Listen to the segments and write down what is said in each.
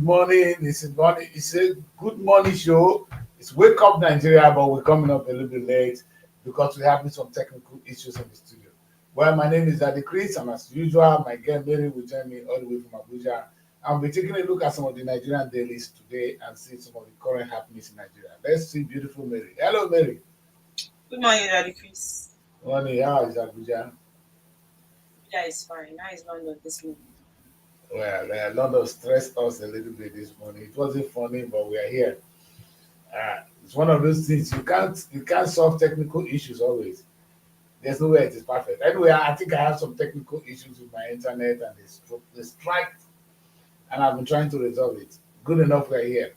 morning. It's a good morning show. It's Wake Up Nigeria, but we're coming up a little bit late because we're having some technical issues in the studio. Well, my name is Daddy Chris, and as usual, my girl Mary will join me all the way from Abuja. And we're taking a look at some of the Nigerian dailies today and see some of the current happenings in Nigeria. Let's see beautiful Mary. Hello, Mary. Good morning, Daddy Chris. Morning. How is Abuja? Yeah, it's fine. How is London this morning? Well, a lot of stressed us a little bit this morning. It wasn't funny, but we are here. It's one of those things you can't solve technical issues always. There's no way it is perfect. Anyway, I think I have some technical issues with my internet and the strike, and I've been trying to resolve it. Good enough we're here.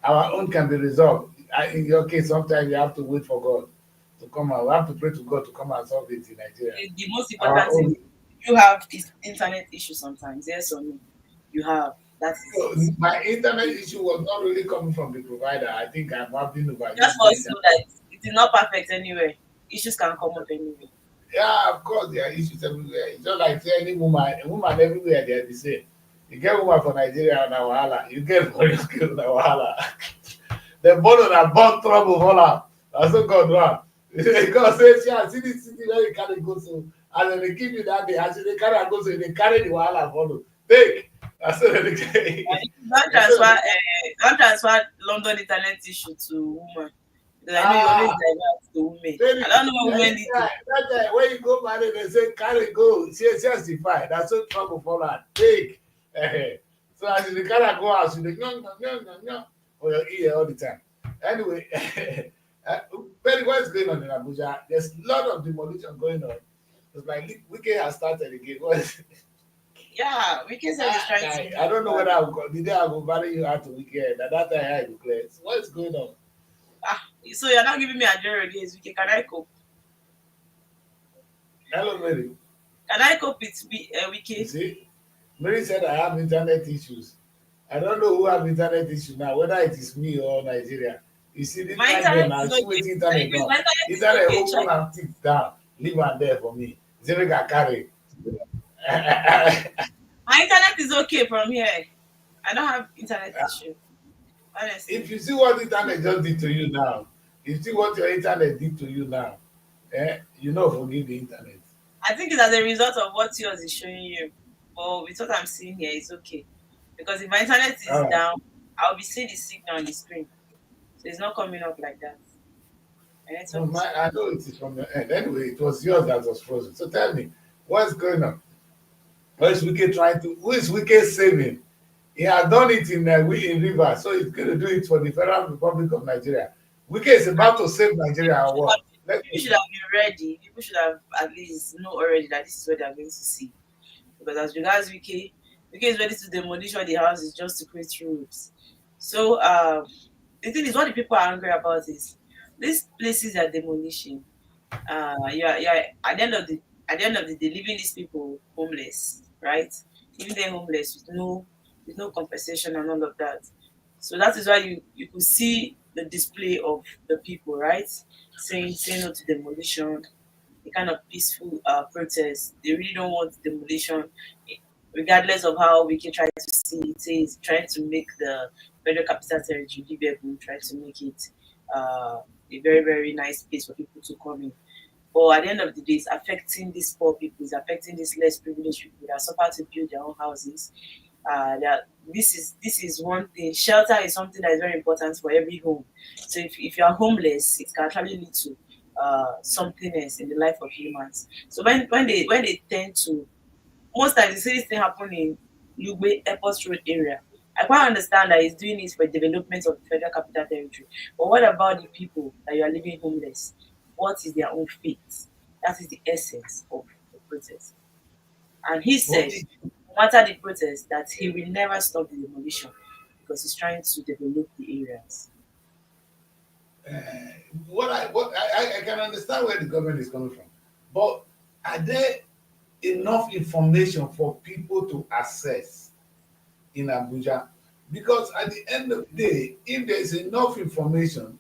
Our own can be resolved. In your case, sometimes you have to wait for God to come out. We have to pray to God to come and solve it in Nigeria. The most Our important own. thing, you have is internet issues sometimes. Yes or no? You have. That is So it. my internet issue was not really coming from the provider. I think I'm having Just overused for the us to internet. know that it is not perfect anywhere. Issues can come up anywhere. Yeah, of course, there are issues everywhere. It's just like say any woman, a woman everywhere, they are the same. You get woman for Nigeria na wahala. You get for your skill na wahala. The born na born trouble for am. Na so God want. God say, see this city where you carry go so, and then they give you that day, as you dey carry am go so, you dey carry the wahala follow. Take. Na so dem And dey. if you don't Na so transfer, dem dey. don't transfer London internet issue to woman. Because I know you always Ah. divert to women. Very I don't know what women need to. anytime that time when you go marry they say carry go justify na so trouble fall am take so as you dey carry am go house you dey for your ear all the time anyway uh, very what's going on in Abuja there's a lot of demolition going on it's like Wike has started again what Yeah, we can say he's trying to guy make I don't know uh, whether I will go the day I go marry you out to Wike that time I go clear so what's going on. so you're not giving me a general against Wiki. Can I cope? Hello Mary. Can I cope with You Wiki? see, Mary said I have internet issues. I don't know who have internet issues now, whether it is me or Nigeria. You see, this My kind girl internet now, is see okay. wetin internet Chris, done. my internet is Internet okay. open Check. am thief down, leave am there for me. Say make I carry. My internet is okay from here. I don't have internet issue, If honestly. you see what internet just did to you now, you see what your internet did to you now, you know forgive the internet. I think it's as a result of what yours is showing you. But with what I'm seeing here, it's okay. Because if my internet is Alright. down, I'll be seeing the signal on the screen. So it's not coming up like that. My No, network is fine. I know it is from your end. Anyway, it was yours that was frozen. So tell me, what's going on? Who is Wike saving? He has done it in Rivers, so he's going to do it for the Federal Republic of Nigeria. Wike is about to save Nigeria or what? Let People me should know. have been ready. People should have at least know already that this is what they're going to see. Because as regards UK is ready to demolish all the houses just to create roofs. So the thing is, what the people are angry about is these places are demolishing. You're at the end of the day leaving these people homeless, right? Leaving them homeless with no compensation and all of that. So that is why you could see the display of the people, right? Saying no to demolition, a kind of peaceful protest. They really don't want demolition, regardless of how we can try to see it. Say it's trying to make the Federal Capital Territory livable, trying to make it a very, very nice place for people to come in. But at the end of the day, it's affecting these poor people, it's affecting these less privileged people that suffer to build their own houses. This is one thing. Shelter is something that is very important for every home. So if you are homeless, it can actually lead to something else in the life of humans. So when they tend to, most times you see this thing happen in Lugbe Airport Road area. I quite understand that he's doing it for development of the Federal Capital Territory. But what about the people that you are living homeless? What is their own fate? That is the essence of the protest. And he But said, no matter the protest, that he will never stop the demolition because he's trying to develop the areas. uh, I can understand where the government is coming from, but are there enough information for people to access in Abuja? Because at the end of the day, if there is enough information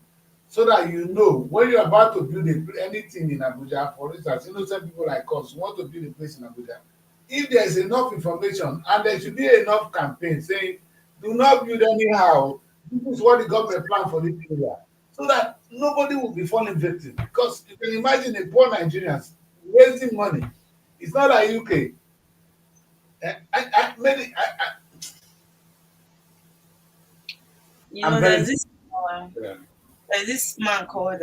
so that you know when you're about to build anything in Abuja, for instance, innocent people like us want to build a place in Abuja. If there is enough information and there should be enough campaign saying Do not build anyhow. This is what the government plan for this area. So that nobody will be falling victim. Because you can imagine a poor Nigerians wasting money. It's not like UK. You I'm know, very uh, yeah. there's this man called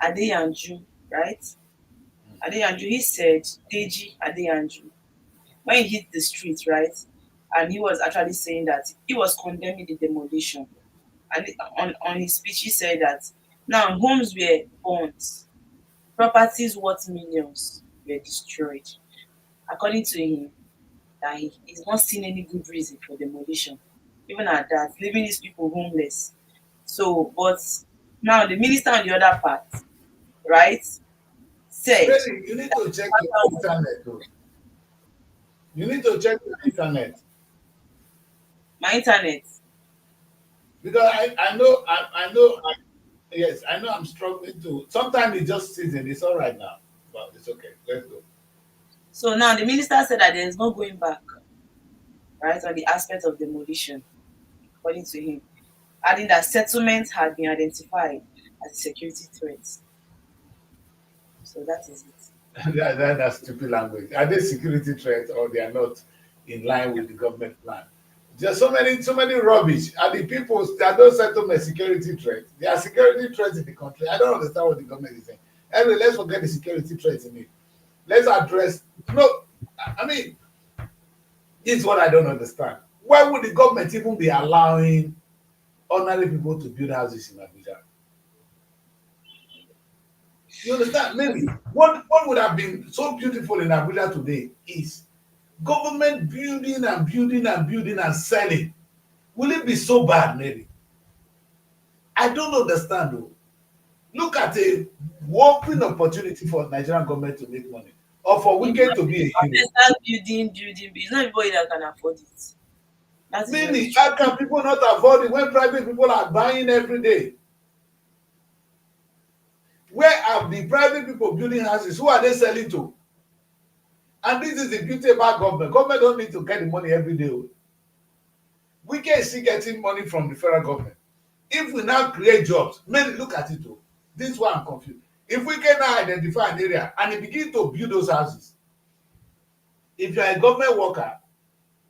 Adeyanju, right? Adeyanju, he said, Deji Adeyanju, when he hit the street, right? And he was actually saying that he was condemning the demolition. And on his speech, he said that now homes were burnt, properties worth millions were destroyed. According to him, that he's not seen any good reason for demolition. Even at that, leaving these people homeless. So, but now the minister on the other part, right, said Really, you need that to check your internet though. You need to check your internet. my internet. Because I know yes, I know I'm struggling to sometimes it's just season, it's all right now. But it's okay. Let's go. So now the minister said that there is no going back, right, on the aspect of demolition, according to him, adding that settlements had been identified as a security threat. So that is it. That's stupid language. Are they security threats or they are not in line with the government plan? Just so many rubbish. Are the people that don't settle my security threats? There are security threats in the country. I don't understand what the government is saying. Anyway, let's forget the security threats in it. Let's address no. I mean, this is what I don't understand. Why would the government even be allowing ordinary people to build houses in Abuja? You understand? Maybe what would have been so beautiful in Abuja today is government building and building and building and selling. Will it be so bad, maybe? I don't understand though. Look at a whopping opportunity for Nigerian government to make money or for If Wike to be a they hero. start building, it's not everybody that can afford it. That is very Meaning, true. how can people not afford it when private people are buying every day? Where are the private people building houses? Who are they selling to? And this is the beauty about government. Government don't need to get the money every day. Wike is still getting money from the federal government. If we now create jobs, maybe look at it too. This is why I'm confused. If we can now identify an area and it begin to build those houses, if you are a government worker,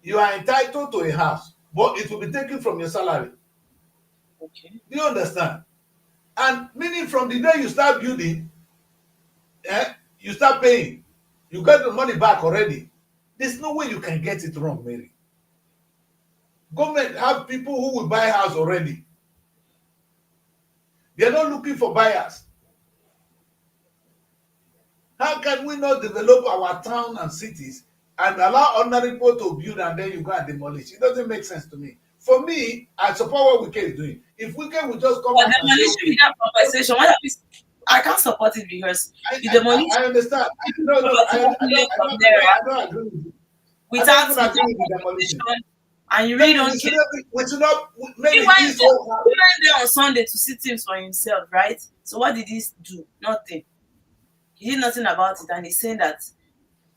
you are entitled to a house, but it will be taken from your salary. Okay. Do you understand? And meaning from the day you start building, you start paying, you get the money back already. There's no way you can get it wrong, Mary. Government have people who will buy house already. They're not looking for buyers. How can we not develop our town and cities and allow ordinary people to build and then you go and demolish? It doesn't make sense to me. For me, I support what Wike is doing. If Wike will just come But out and say, demolition okay, without compensation, what have you, I can't support it because I, you I, demolish I understand. No, no, property 1 million I from don't, I there, don't, I don't agree with you. I don't without even agree with the demolition. compensation, and you really Maybe don't care. we should not, He maybe went this there, whole he house. went there on Sunday to see things for himself, right? So what did he do? Nothing. He did nothing about it, and he's saying that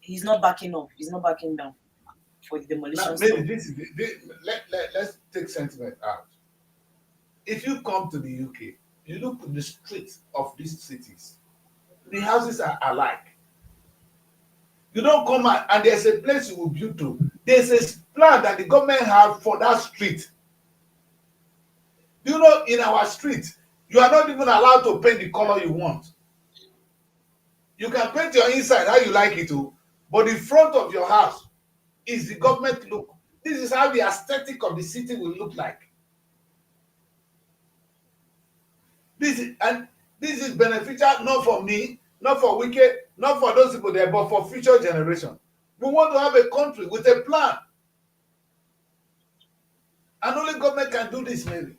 he's not backing up. He's not backing down for the Now, demolition maybe stuff. let's take sentiment out. If you come to the UK, you look at the streets of these cities, the houses are alike. You don't come out and there's a place you will build to. There's a plan that the government have for that street. Do you know in our street, you are not even allowed to paint the color you want. You can paint your inside how you like it to, but the front of your house is the government look. This is how the aesthetic of the city will look like. And this is beneficial not for me, not for Wike, not for those people there, but for future generation. We want to have a country with a plan, and only government can do this, maybe.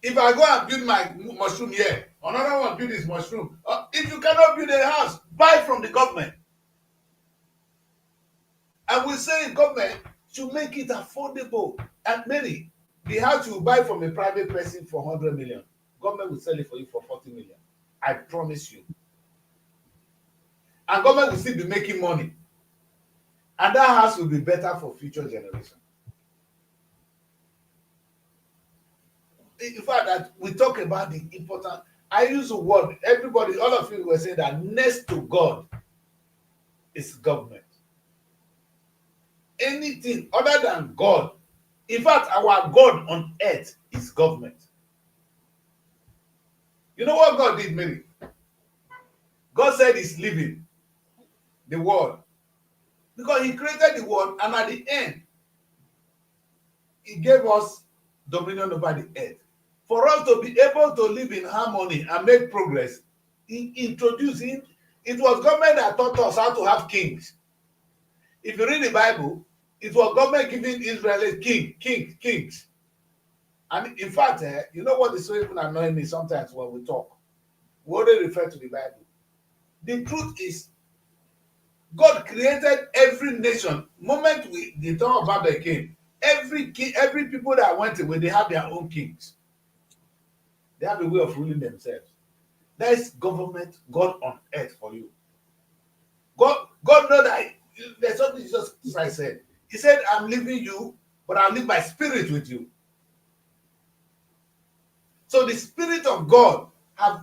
If I go and build my mushroom here, another one build his mushroom. If you cannot build a house, buy from the government. And we say government should make it affordable. And many, the house you buy from a private person for 100 million, government will sell it for you for 40 million. I promise you. And government will still be making money. And that house will be better for future generation. in fact, that we talk about the important. I use the word. Everybody, all of you were saying that next to God is government. Anything other than God, in fact, our God on earth is government. You know what God did, Mary? God said He's leaving the world because He created the world, and at the end, He gave us dominion over the earth. For us to be able to live in harmony and make progress, He introduced it. It was government that taught us how to have kings. If you read the Bible, it was government giving Israel kings. And in fact, you know what is so even annoying me sometimes when we talk? We only refer to the Bible. The truth is, God created every nation. Moment the time of Babel came, every king, every people that went away, they have their own kings. They have a way of ruling themselves. That is government, God on earth for you. God know that there's something Jesus Christ said. He said, I'm leaving you, but I'll leave my spirit with you. So the spirit of God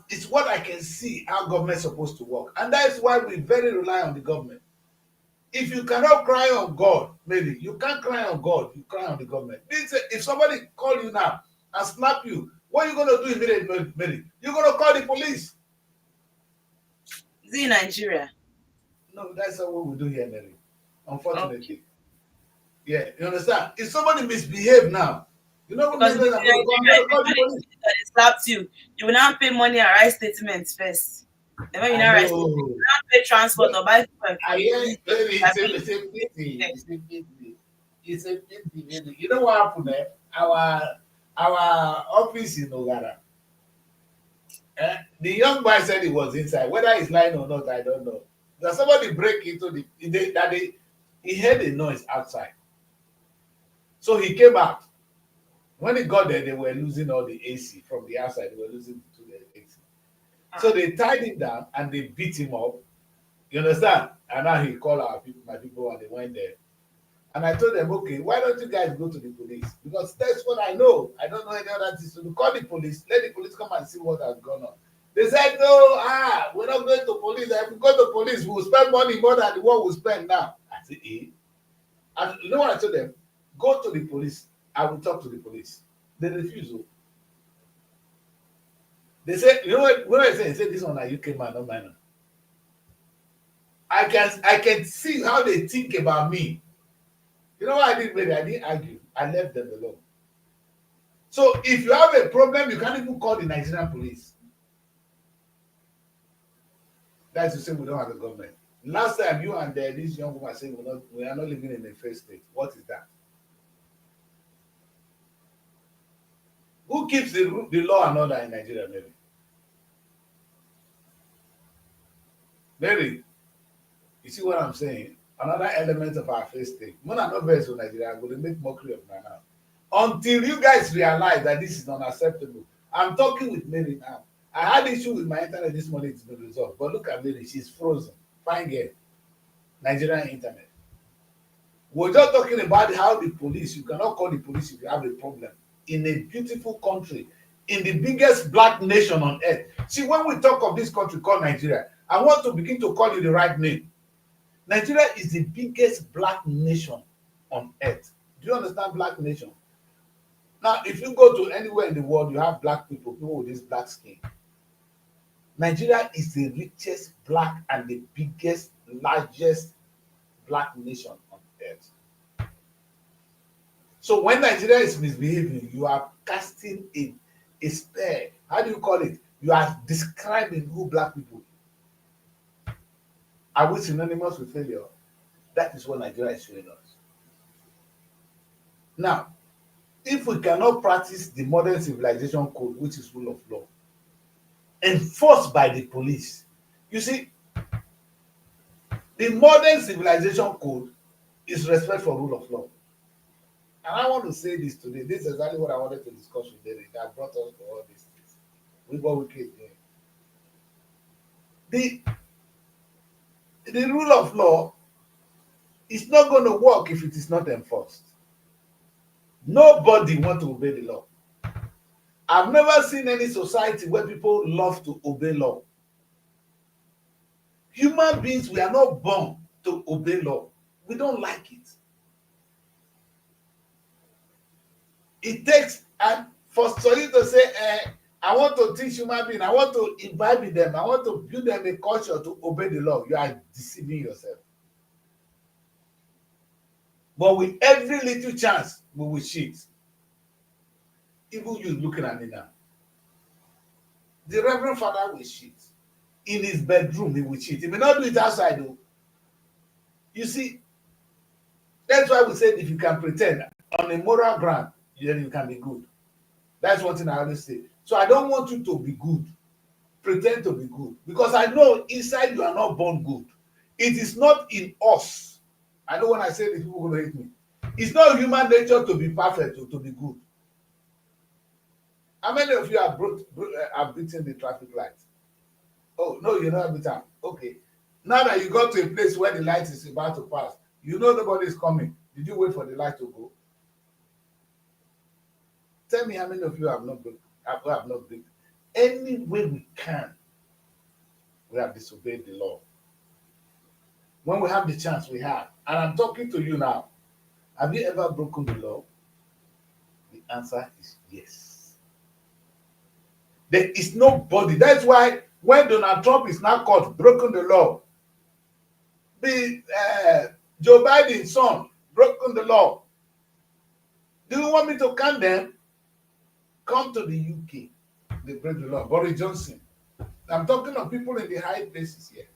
is what I can see how government is supposed to work. And that is why we very rely on the government. If you cannot cry on God, maybe you can't cry on God, you cry on the government. If somebody call you now and slap you, what are you going to do immediately, Mary? You're going to call the police. Is it in Nigeria? No, that's not what we do here, Mary. Unfortunately. Okay. Yeah, you understand? If somebody misbehave now, you know what Because I'm if it's going in to Nigeria, if call the anybody police. that they slapped you, you will now pay money and write statements first. Then when you I now write statements, know. you now pay transport or buy fuel I for the hear police. Mary, That it's a pity. pay. It's a pity. It's a pity, Mary. You know what happened there? Our office in Ogara. The young boy said he was inside. Whether he's lying or not, I don't know. That somebody break into he heard a noise outside. So he came out. When he got there, they were losing all the AC from the outside. They were losing to the AC. So Ah. they tied him down and they beat him up. You understand? And now he called my people, and they went there. And I told them, okay, why don't you guys go to the police? Because that's what I know. I don't know any other thing. So call the police. Let the police come and see what has gone on. They said, no, we're not going to police. If we go to police, we'll spend money more than the one we spend now. I said, eh? And you know what I told them? Go to the police. I will talk to the police. They refuse. They said, you know what I said? They said, this one a UK man, not mine. I can see how they think about me. You know what I did, really? I didn't argue. I left them alone. So if you have a problem, you can't even call the Nigerian police. That's to say we don't have a government. Last time you and this young woman said we are not living in a fair state. What is that? Who keeps the law and order in Nigeria, Mary? Mary, you see what I'm saying? Another element of our fair state. When I'm not very so Nigeria, I'm going to make mockery of my now. Until you guys realize that this is unacceptable. I'm talking with Mary now. I had issue with my internet this morning, it's been resolved. But look at Mary, she's frozen. Fine girl. Nigerian internet. We're just talking about how the police, you cannot call the police if you have a problem. In a beautiful country, in the biggest black nation on earth. See, when we talk of this country called Nigeria, I want to begin to call you the right name. Nigeria is the biggest black nation on earth. Do you understand black nation? Now, if you go to anywhere in the world, you have black people with this black skin. Nigeria is the richest black and the biggest, largest black nation on earth. So when Nigeria is misbehaving, you are casting a spell. How do you call it? You are describing who black people are. We synonymous with failure? That is what Nigeria is showing us. Now, if we cannot practice the modern civilization code, which is rule of law, enforced by the police, you see, the modern civilization code is respect for rule of law. And I want to say this today. This is exactly what I wanted to discuss with Derek that brought us to all these things. With what we keep doing. The rule of law is not going to work if it is not enforced. Nobody wants to obey the law. I've never seen any society where people love to obey law. Human beings, we are not born to obey law. We don't like it. It takes, and for you to say, I want to teach human beings, I want to imbibe in them, I want to build them a culture to obey the law, you are deceiving yourself. But with every little chance, we will cheat. Even you looking at me now. The Reverend Father will cheat. In his bedroom, he will cheat. He may not do it outside, though. You see, that's why we said if you can pretend on a moral ground, then you can be good. That's one thing I always say. So I don't want you to be good. Pretend to be good. Because I know inside you are not born good. It is not in us. I know when I say this, people will hate me. It's not human nature to be perfect or to be good. How many of you have beaten the traffic light? Oh, no, you're not every time. Okay. Now that you got to a place where the light is about to pass, you know nobody is coming. Did you wait for the light to go? Tell me how many of you have not been. Any way we can, we have disobeyed the law. When we have the chance, we have. And I'm talking to you now. Have you ever broken the law? The answer is yes. There is nobody. That's why when Donald Trump is now caught broken the law, the Joe Biden's son broken the law. Do you want me to count them? Come to the UK. They break the law. Boris Johnson. I'm talking of people in the high places here.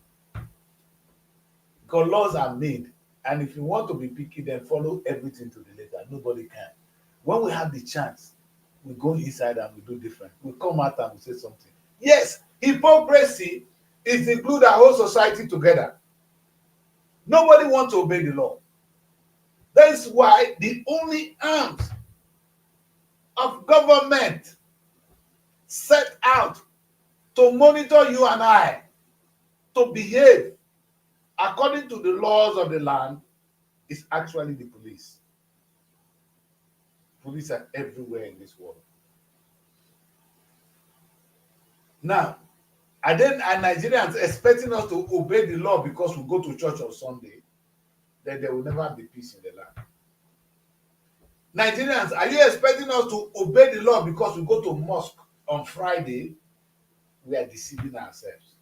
Because laws are made. And if you want to be picky, then follow everything to the letter. Nobody can. When we have the chance, we go inside and we do different. We come out and we say something. Yes, hypocrisy is the glue that holds society together. Nobody wants to obey the law. That is why the only arms of government set out to monitor you and I to behave according to the laws of the land is actually the police. Police are everywhere in this world. Now, and Nigerians expecting us to obey the law because we go to church on Sunday, then there will never be peace in the land. Nigerians, are you expecting us to obey the law because we go to mosque on Friday? We are deceiving ourselves.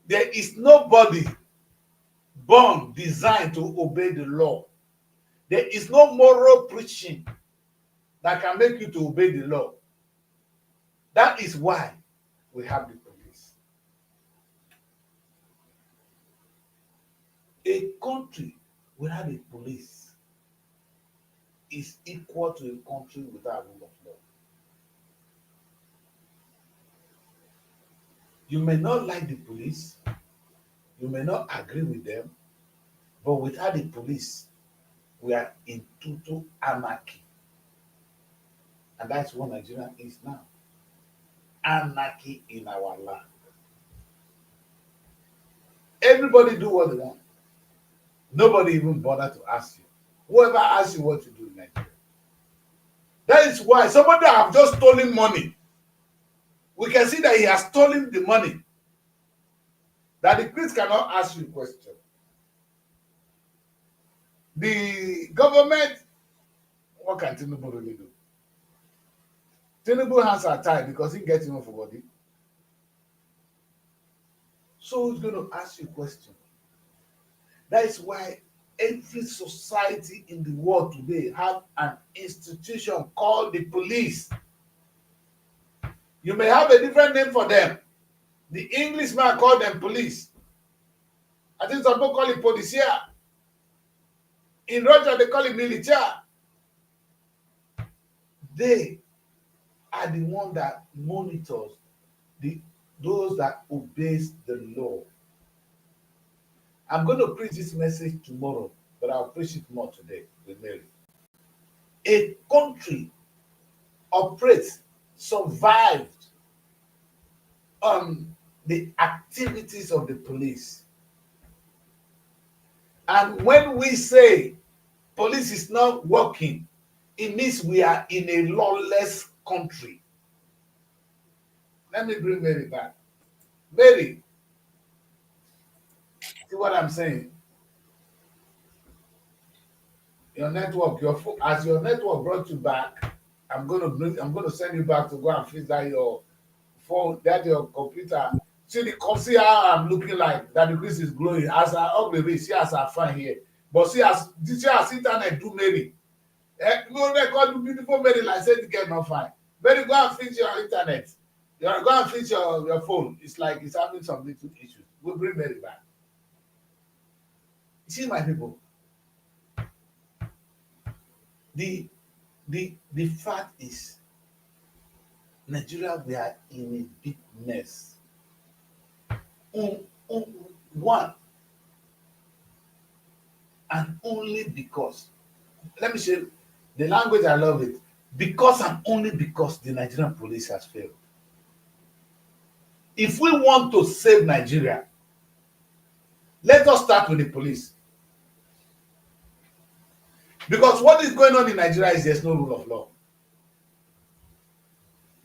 There is nobody born designed to obey the law. There is no moral preaching that can make you to obey the law. That is why we have the police. A country without a police is equal to a country without rule of law. You may not like the police, you may not agree with them, but without the police, we are in total anarchy. And that's what Nigeria is now. Anarchy in our land. Everybody do what they want. Nobody even bother to ask you. Whoever asks you what to do in Nigeria. That is why somebody have just stolen money. We can see that he has stolen the money. That the priest cannot ask you a question. The government, what can Tinubu really do? Tinubu hands are tied because he gets enough for body. So he's going to ask you a question. That is why every society in the world today have an institution called the police. You may have a different name for them. The Englishman called them police. I think some people call it policia. In Russia, they call it militia. They are the one that monitors those that obeys the law. I'm going to preach this message tomorrow, but I'll preach it more today with Mary. A country operates, survived on the activities of the police. And when we say police is not working, It means we are in a lawless country. Let me bring Mary back. Mary, see what I'm saying? Your network, as your network brought you back, I'm gonna send you back to go and fix that your phone, that your computer. See how I'm looking like that the crease is glowing. As I ugly reach, see as I fine here. But see as internet do Mary. Go record beautiful Mary like say the girl not fine. Mary, go and fix your internet. You are go and fix your phone. It's like it's having some little issues. We'll bring Mary back. You see, my people, the the fact is Nigeria, we are in a big mess. Um, um, One and only because, let me say the language I love it, because and only because the Nigerian police has failed. If we want to save Nigeria, let us start with the police. Because what is going on in Nigeria is there's no rule of law.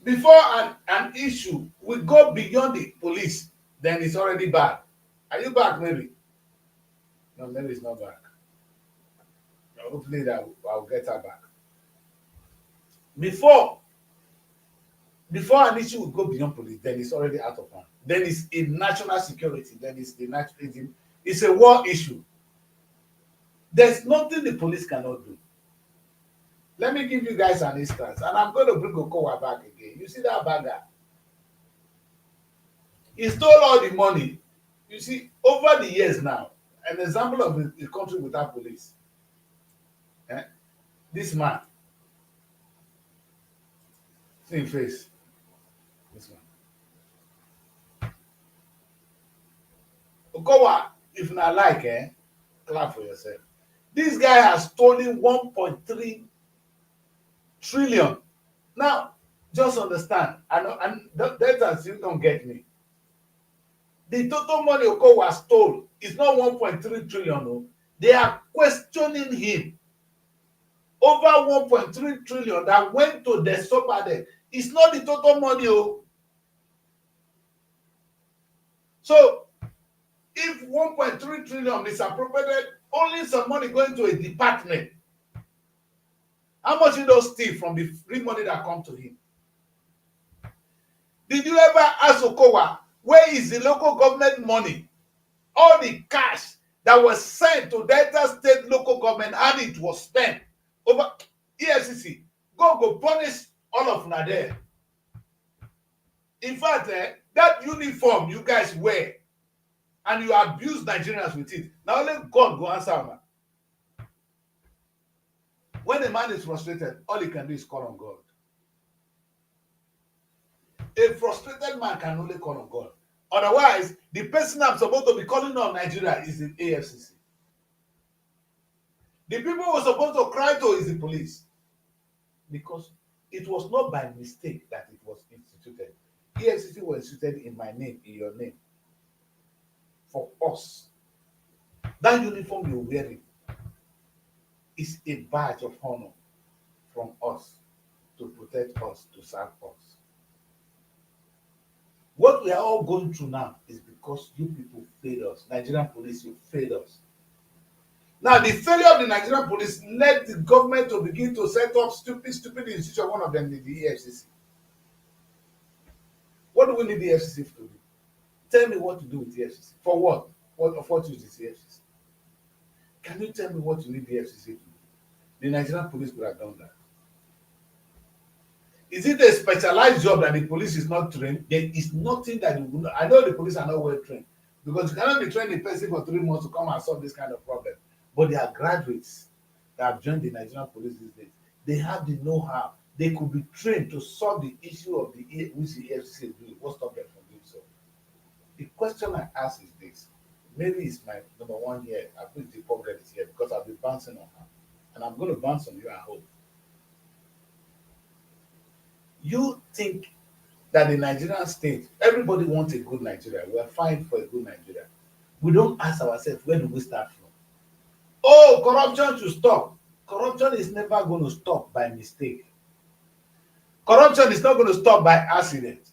Before an issue will go beyond the police, then it's already bad. Are you back, Mary? No, Mary is not back. Hopefully that I'll get her back. Before an issue will go beyond police, then it's already out of hand. Then it's in national security. Then it's a war issue. There's nothing the police cannot do. Let me give you guys an instance, and I'm going to bring Okowa back again. You see that bagger? He stole all the money. You see, over the years now, an example of a country without police. This man, see him face. This one. Okowa, if not like, clap for yourself. This guy has stolen 1.3 trillion. Now, just understand, and that you don't get me. The total money Okowa stole is not 1.3 trillion. No. They are questioning him. Over 1.3 trillion that went to the Srtv. It's not the total money. Oh. So, if 1.3 trillion is appropriated, only some money going to a department. How much did those steal from the free money that come to him? Did you ever ask Okowa, where is the local government money? All the cash that was sent to Delta State local government and it was spent over EFCC. Go punish all of them there. In fact, that uniform you guys wear and you abuse Nigerians with it. Now only God go answer man. When a man is frustrated, all he can do is call on God. A frustrated man can only call on God. Otherwise, the person I'm supposed to be calling on Nigeria is the AFCC. The people we're supposed to cry to is the police. Because it was not by mistake that it was instituted. AFCC was instituted in my name, in your name. For us. That uniform you're wearing is a badge of honor from us to protect us, to serve us. What we are all going through now is because you people failed us. Nigerian police, you failed us. Now, the failure of the Nigerian police led the government to begin to set up stupid institutions. One of them is the EFCC. What do we need the EFCC to do? Tell me what to do with the EFCC. For what? What use is the EFCC? Can you tell me what you need the EFCC to do? The Nigerian police could have done that. Is it a specialized job that the police is not trained? There is nothing that you will not. I know the police are not well trained because you cannot be training a person for 3 months to come and solve this kind of problem. But they are graduates that have joined the Nigerian police these days. They have the know-how. They could be trained to solve the issue of which the FCC is doing. What stopped them from doing so? The question I ask is this. Maybe it's my number one here. I put the poor girl is here because I'll be bouncing on her. And I'm going to bounce on you at home. You think that the Nigerian state, everybody wants a good Nigeria. We are fighting for a good Nigeria. We don't ask ourselves, where do we start from? Oh, corruption should stop. Corruption is never going to stop by mistake. Corruption is not going to stop by accident.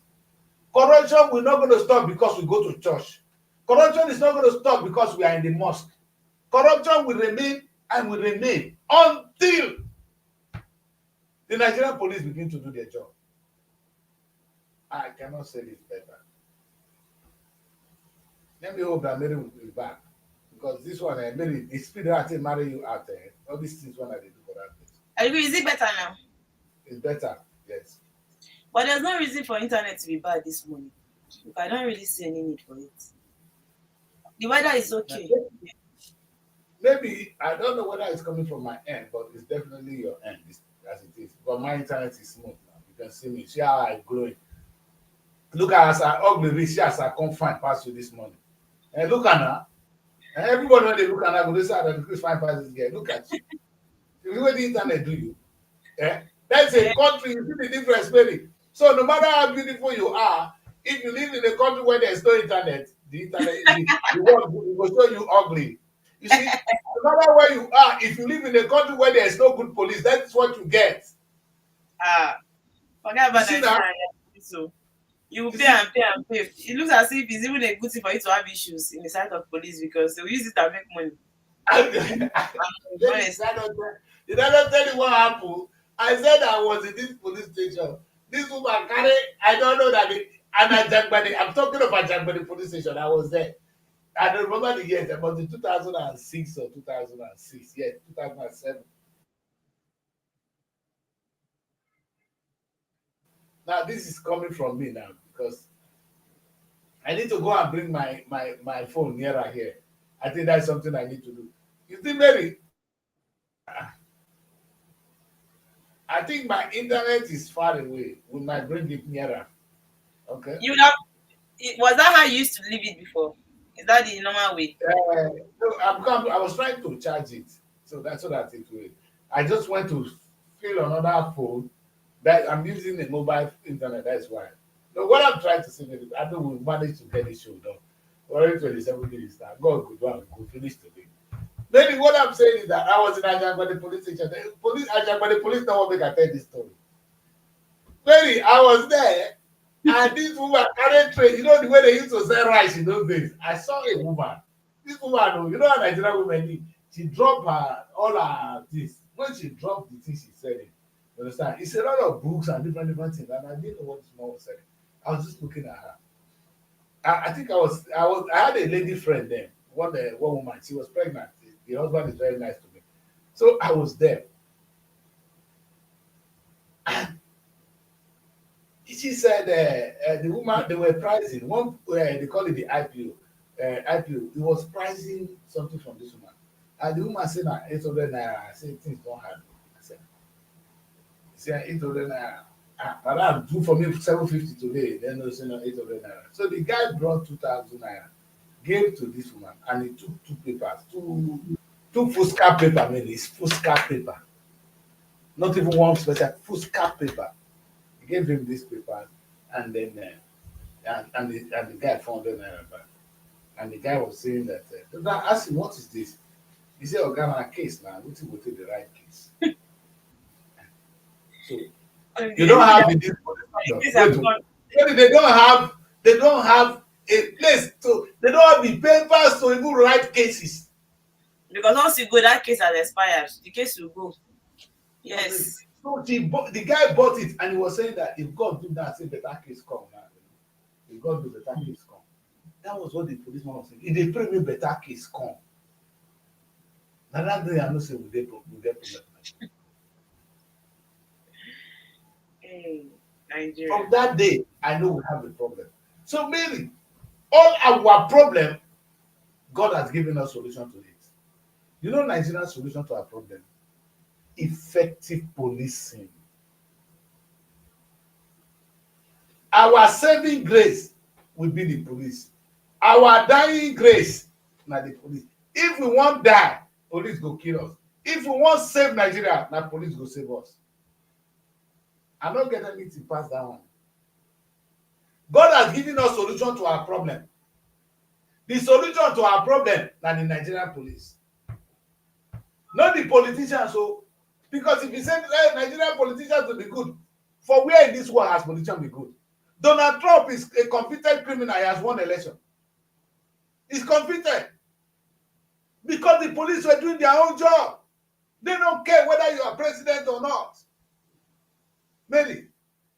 Corruption will not going to stop because we go to church. Corruption is not going to stop because we are in the mosque. Corruption will remain and will remain until the Nigerian police begin to do their job. I cannot say this better. Let me hope that Mary will be back. Because this one, Mary, the speed that I marry you out there, all these things one I do for that place. I agree. Is it better now? It's better, yes. But there's no reason for internet to be bad this morning. I don't really see any need for it. The weather is okay. Maybe I don't know whether it's coming from my end, but it's definitely your end as it is. But my internet is smooth now. You can see me. See how I glowing. Look at us, I ugly rich, see as I come fine past you this morning. And look at her. And everybody when they look at her, go this side and fine past this girl. Look at you. The way the internet do you. Eh? That's a country, you see the difference, baby. So no matter how beautiful you are, if you live in a country where there's no internet, the world will show you ugly. You see, no matter where you are, if you live in a country where there's no good police, that's what you get. Forget about Nigeria. So you will pay and pay and pay. It looks as if it's even a good thing for you to have issues in the sight of police because they will use it to make money. Did I not tell you what happened? I said I was in this police station. This woman carry, I don't know that I'm talking about Ajagbade police station. I was there. I don't remember the years, about in 2006 or 2006. Yes, 2007. Now this is coming from me now because I need to go and bring my phone nearer here. I think that's something I need to do. You see, Mary, I think my internet is far away. We might bring it nearer. Okay. You know, was that how you used to leave it before? Is that the normal way? No, I was trying to charge it, so that's so that it will. I just went to fill another phone. That I'm using a mobile internet. That's why. No, what I'm trying to say is, I know we managed to get this show done. We're already 27 minutes now. God could do and could finish today. Maybe what I'm saying is that I was in Ajagbade police station. Ajagbade police don't want me to tell this story. Maybe I was there, and this woman carried tray. You know the way they used to sell rice in those days. I saw a woman. This woman, you know how Nigerian women did. She dropped all her things. When she dropped the things she said it. You understand? It's a lot of books and different things, and I didn't know what this woman was saying. I was just looking at her. I think I had a lady friend then, one woman, she was pregnant. The husband is very nice to me. So I was there. And she said the woman, they were pricing, one they call it the IPO. IPO, it was pricing something from this woman. And the woman said, 800 naira. I said, things don't happen. I said, 800 naira. Madam, do for me 750 today. Then they say, no, 800 naira. So the guy brought 2,000 naira, gave to this woman, and he took two papers, two foolscap paper, mainly. It's foolscap paper. Not even one special, foolscap paper. He gave him this paper, and then and the guy 400 naira back. And the guy was saying that, I asked him, what is this? He said, oh, Ghana case now, we will take the right case. So you don't have this. They don't have a place to. They don't have the papers to even write cases. Because once you go, that case has expired. The case will go. Yes. So the guy bought it, and he was saying that if God do that, say better case come now. If God do better case come. That was what the policeman was saying. If they pray me better case come. Now that day I know say we get problem. Nigeria. From that day, I know we have a problem. So maybe all our problem, God has given us solution to it. You know Nigeria's solution to our problem? Effective policing. Our saving grace will be the police. Our dying grace, not the police. If we want die, police go kill us. If we want save Nigeria, na police go save us. I don't get anything past that one. God has given us solution to our problem. The solution to our problem na the Nigerian police. Not the politicians. So Because if you say Nigerian politicians will be good, for where in this world has politicians be good? Donald Trump is a convicted criminal. He has won election. He's convicted because the police were doing their own job. They don't care whether you are president or not. Maybe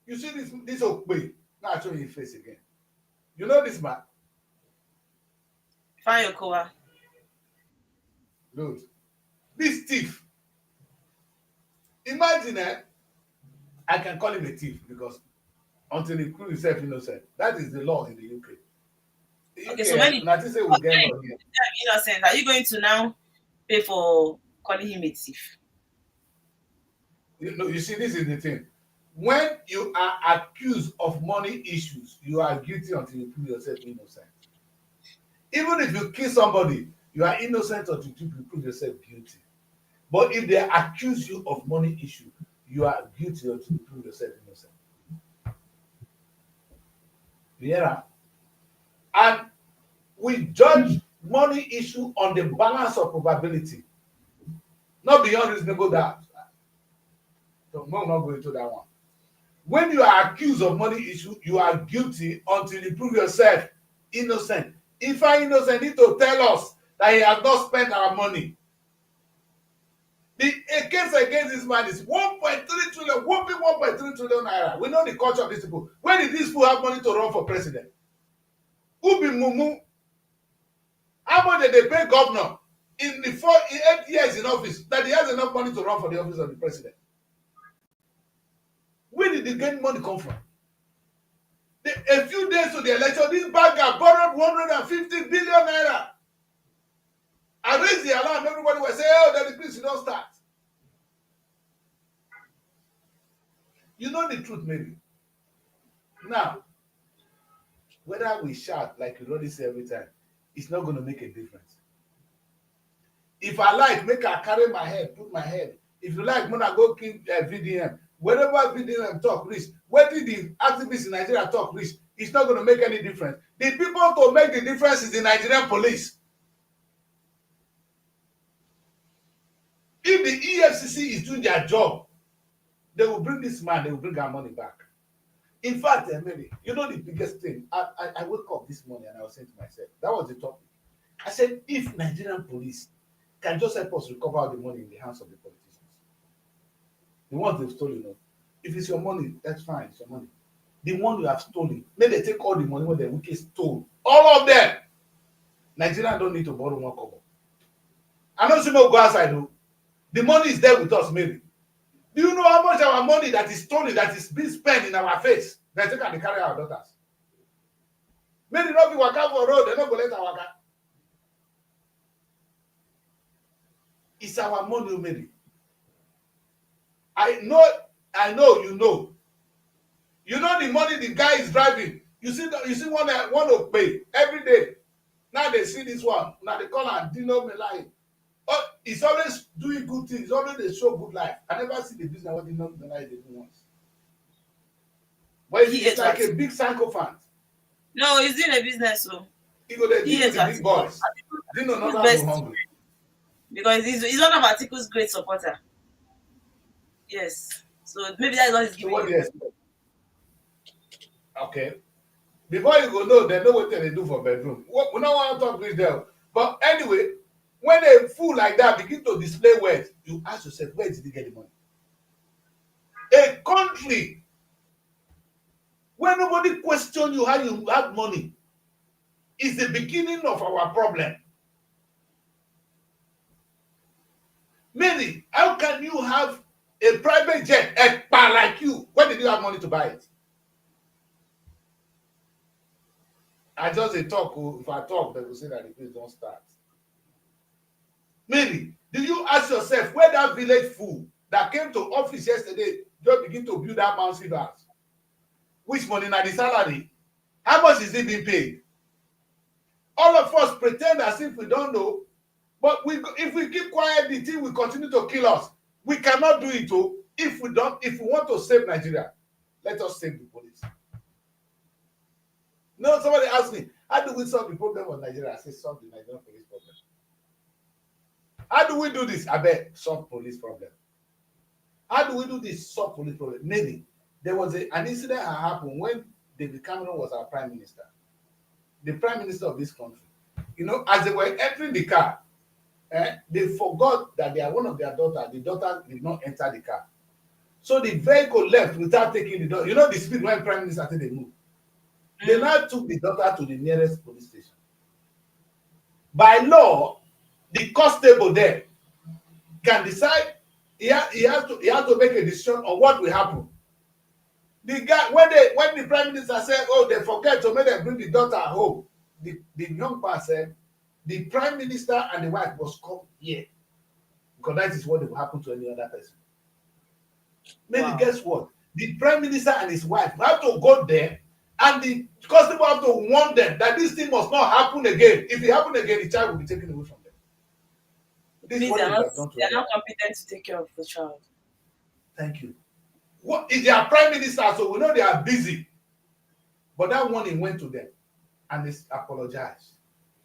you see this Okpe. Now I show you his face again. You know this man? Fayokowa. Good. This thief. Imagine I can call him a thief because until he proves himself innocent. That is the law in the UK. Okay, so when nothing say we get law here. Innocent, are you going to now pay for calling him a thief? You see, this is the thing. When you are accused of money issues, you are guilty until you prove yourself innocent. Even if you kill somebody, you are innocent until you prove yourself guilty. But if they accuse you of money issue, you are guilty until you prove yourself innocent. Yeah. And we judge money issue on the balance of probability, not beyond reasonable doubt. So no, not going to that one. When you are accused of money issue, you are guilty until you prove yourself innocent. If I innocent, need to tell us that he has not spent our money. The case against this man is 1.3 trillion, whooping 1.3 trillion naira. We know the culture of these people. When did these people have money to run for president? Who be Mumu? How much did they pay governor in the 8 years in office that he has enough money to run for the office of the president? Where did the gain money come from? A few days to the election, this banker borrowed 150 billion naira. I raised the alarm. Everybody was saying, oh, the decrease don't start. You know the truth, maybe. Now, whether we shout like you already say every time, it's not going to make a difference. If I like, make I carry my head, put my head. If you like, when I go kill VDM, wherever VDM talk reach, where did the activists in Nigeria talk reach, it's not going to make any difference. The people to make the difference is the Nigerian police. If the EFCC is doing their job, they will bring this man, they will bring our money back. In fact, Mary, you know the biggest thing? I woke up this morning and I was saying to myself, that was the topic. I said, if Nigerian police can just help us recover the money in the hands of the politicians, the ones they've stolen, if it's your money, that's fine, it's your money. The one you have stolen, may they take all the money what the wicked stole, all of them. Nigeria don't need to borrow one kobo. I don't see no go outside though. The money is there with us, maybe. Do you know how much our money that is stolen, that is being spent in our face, they take and they carry our daughters? Maybe not be waka for road, they're not going to let our waka. It's our money, maybe. I know, you know. You know the money the guy is driving. You see one that want to pay every day. Now they see this one. Now they call and Dino Melai. Oh, he's always doing good things. Always they show good life. I never see the business what Dino Melai they do once. But it's like a big sycophant. No, he's doing a business, so he go there, he the big boys. Dino not that hungry. Because he's one of Atiku's great supporter. Yes. So maybe that's what he's giving. So what do you expect? Okay. Before you go, no, they know what they do for bedroom. We don't want to talk this there. But anyway, when a fool like that begin to display wealth, you ask yourself, where did he get the money? A country where nobody question you how you have money is the beginning of our problem. Meaning, how can you have a private jet, a car like you? Where did you have money to buy it? I just a talk. If I talk, they will say that the place don't start. Maybe, do you ask yourself where that village fool that came to office yesterday just begin to build that massive house? Which money na the salary? How much is it being paid? All of us pretend as if we don't know, but if we keep quiet, the thing will continue to kill us. We cannot do it too. If we want to save Nigeria, let us save the police. No, somebody asked me, how do we solve the problem of Nigeria? I say, solve the Nigerian police problem. How do we do this? I bet solve police problem. How do we do this solve police problem? Maybe there was an incident that happened when David Cameron was our prime minister, the prime minister of this country. You know, as they were entering the car, they forgot that they are one of their daughter. The daughter did not enter the car. So the vehicle left without taking the daughter. You know the speed when prime minister said they move. They Mm. now took the daughter to the nearest police station. By law, the constable there can decide he has to make a decision on what will happen. The guy when the prime minister said, oh, they forget to make them bring the daughter home, the young man said the prime minister and the wife must come here because that is what will happen to any other person. Maybe Wow. guess what? The prime minister and his wife have to go there, and the constable have to warn them that this thing must not happen again. If it happen again, the child will be taken away from them. It This is means what they would have done to they are her. not competent to take care of the child. Thank you. What is their prime minister? So we know they are busy. But that warning went to them and they apologized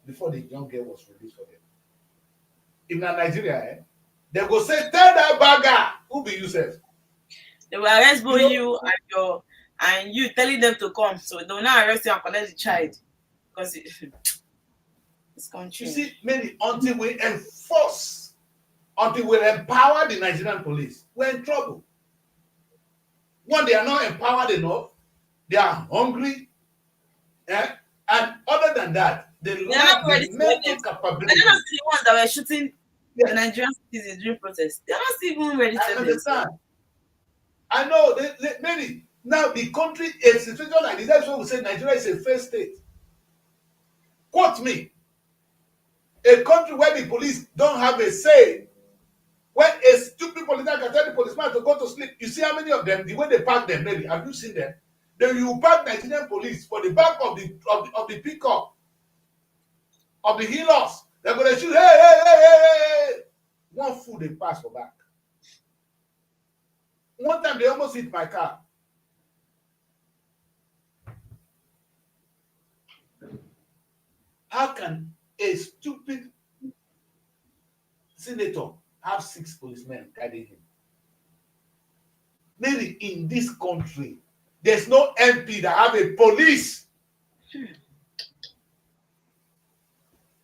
before the young girl was released for them. In Nigeria, they go say, tell that bagger who be yourself. They will arrest You both know, you and you telling them to come. So they will not arrest you and collect the child. Because it's you country. see, maybe until we enforce, until we empower the Nigerian police, we're in trouble. One, they are not empowered enough, they are hungry, and other than that, they They are not lack ready the to hear mental them. Are they not capability. the ones that were shooting the Yes, Nigerian citizens during protest? They are not even ready to I help themselves. understand. I know maybe now the country, a situation like this, that's why we say Nigeria is a failed state. Quote me, a country where the police don't have a say, when a stupid policeman can tell the policeman to go to sleep. You see how many of them, the way they park them, maybe have you seen them? Then you park Nigerian police for the back of the pickup of the healers. They're gonna shoot, hey, hey, hey, hey, hey, hey. One fool they pass for back. One time they almost hit my car. How can a stupid senator have 6 policemen guarding him? Maybe in this country, there's no MP that have a police.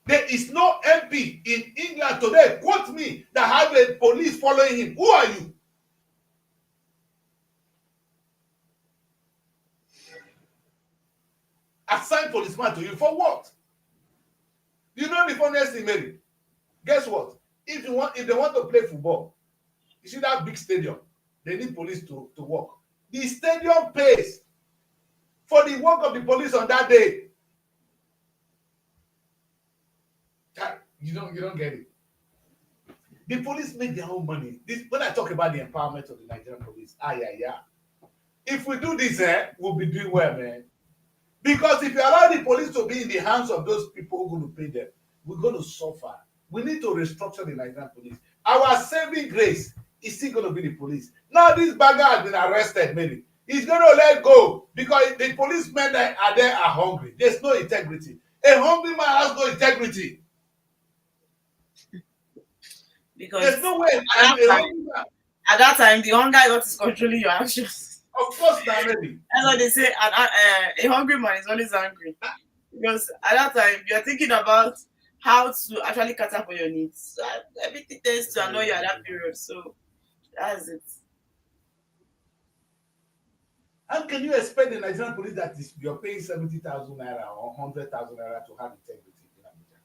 There is no MP in England today, quote me, that have a police following him. Who are you? Assign policeman to you for what? You know the funniest thing, Mary? Guess what? If they want to play football, you see that big stadium, they need police to work. The stadium pays for the work of the police on that day. You don't get it. The police make their own money. When I talk about the empowerment of the Nigerian police, yeah. If we do this, we'll be doing well, man. Because if you allow the police to be in the hands of those people who are going to pay them, we're going to suffer. We need to restructure the Nigerian police. Our saving grace is still going to be the police. Now this bagger has been arrested, maybe. He's going to let go because the policemen that are there are hungry. There's no integrity. A hungry man has no integrity. There's Because no way at that time, the hunger is what is controlling your actions. of course, now maybe. That's what they say. A hungry man is always angry. Because at that time, you're thinking about how to actually cater for your needs. So everything tends to annoy you at that period. So that's it. How can you expect the Nigerian police that you're paying 70,000 naira or 100,000 naira to have integrity in Abuja?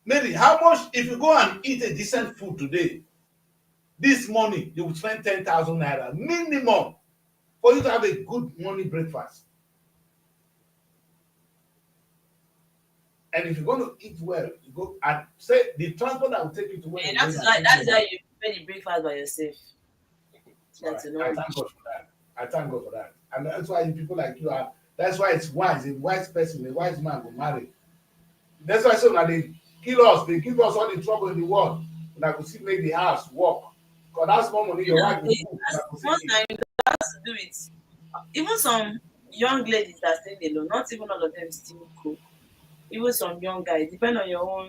Maybe how much if you go and eat a decent food today, this morning you will spend 10,000 naira minimum for you to have a good morning breakfast. And if you're going to eat well, you go and say the transport that will take you to where And you're that going is and why take that you is why you prepare the breakfast by yourself. all That's right. a I knowledge. thank God for that. I thank God for that. And that's why people like you are, that's why it's wise. A wise person, a wise man will marry. That's why so now they kill us, they give us all the trouble in the world. Una go see make the house work. Because that's more money your wife will cook. Una go see Most eat. times it has to do with even some young ladies that stay alone. Not even all of them still cook. Even some young guys, depend on your own.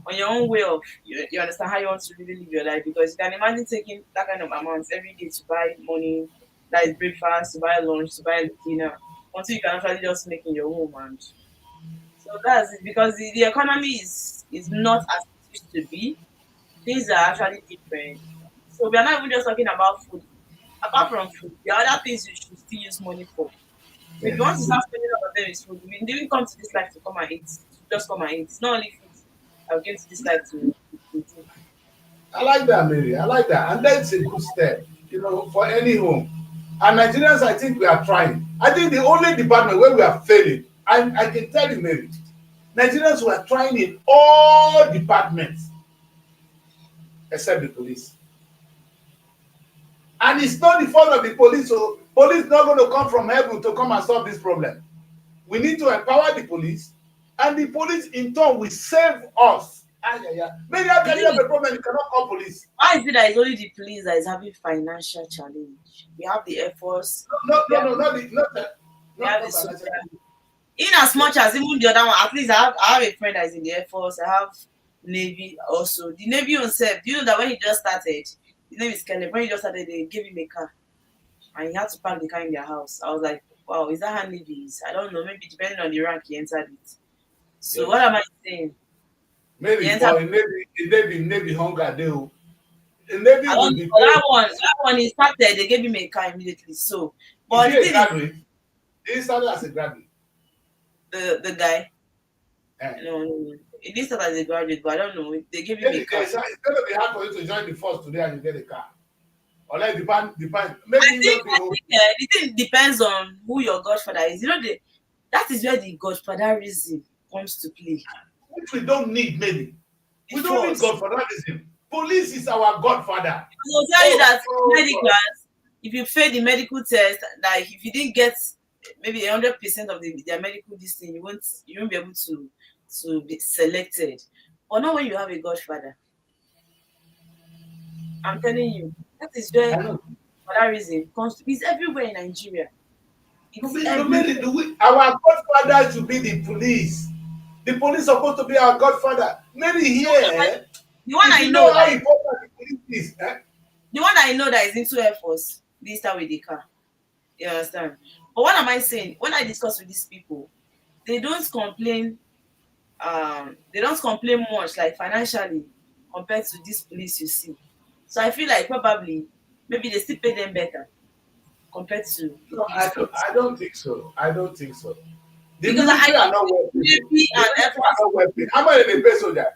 on your own way of you understand how you want to really live your life, because you can imagine taking that kind of amounts every day to buy money, that is breakfast, to buy lunch, to buy dinner, until you can actually just make in your home. And so that's it, because the economy is not as it used to be. Things are actually different. So we are not even just talking about food. Apart from food, there are other things you should still use money for. So if you want to Yes. start spending all of them is food, we didn't come to this life to come and eat, to just come and eat. It's not only food I came to this life to do. I like that, Mary. I like that. And that's a good step, for any home. And Nigerians, I think we are trying. I think the only department where we are failing, I can tell you, Mary, Nigerians were trying in all departments except the police. And it's not the fault of the police. So police not going to come from heaven to come and solve this problem. We need to empower the police, and the police in turn will save us. Ah, yeah, yeah. Maybe how The can you thing have is, a problem? You cannot call police. why is it that it's only the police that is having financial challenge? We have the Air Force, No, we no, have no, the, not the, not the, we not, have the not soldier. financial. In as Yes. much as even the other one, at least I have a friend that is in the Air Force. I have Navy also. The Navy himself, do you know that when he just started, his name is Kelly. When he just started, they gave him a car and he had to park the car in their house. I was like, wow, is that how Navy is? I don't know. Maybe depending on the rank he entered it. So what Yes. am I saying? He Maybe, entered. but in Navy hunger they will. In Navy I don't will know be for paid. that one he started, they gave him a car immediately. So, Is but he the a thing is, graduate? He started as a graduate. the guy, Eh. no, no, no. He didn't start as a graduate, but I don't know. They gave him a Maybe car. it's going to be hard for you to join the force today and you get a car. Or like depend. I Maybe you think just be I home. think the thing depends on who your godfather is. You know, that is where the godfatherism comes to play. Which we don't need, maybe. The We don't need force. godfatherism. Police is our godfather. They'll tell you Oh, that oh God. medicals, if you fail the medical test, like if you didn't get maybe 100% of their medical this thing, you won't be able to be selected. But not when you have a godfather. I'm telling you, that is where I know. fatherism comes to. It's everywhere in Nigeria. It's No, everywhere. maybe our godfather should be the police. The police supposed to be our godfather. Maybe The one, here, the one if I you know know how that important the police is, the one I know that is into Air Force, this start with the car. You understand? But what am I saying? When I discuss with these people, they don't complain. They don't complain much, like financially, compared to this police you see. So I feel like probably maybe they still pay them better compared to the no, police force. I don't think so. I don't think so. The Because I military are don't not think well paid. Navy The and military Air Force. are not well paid. How much do they pay soldier?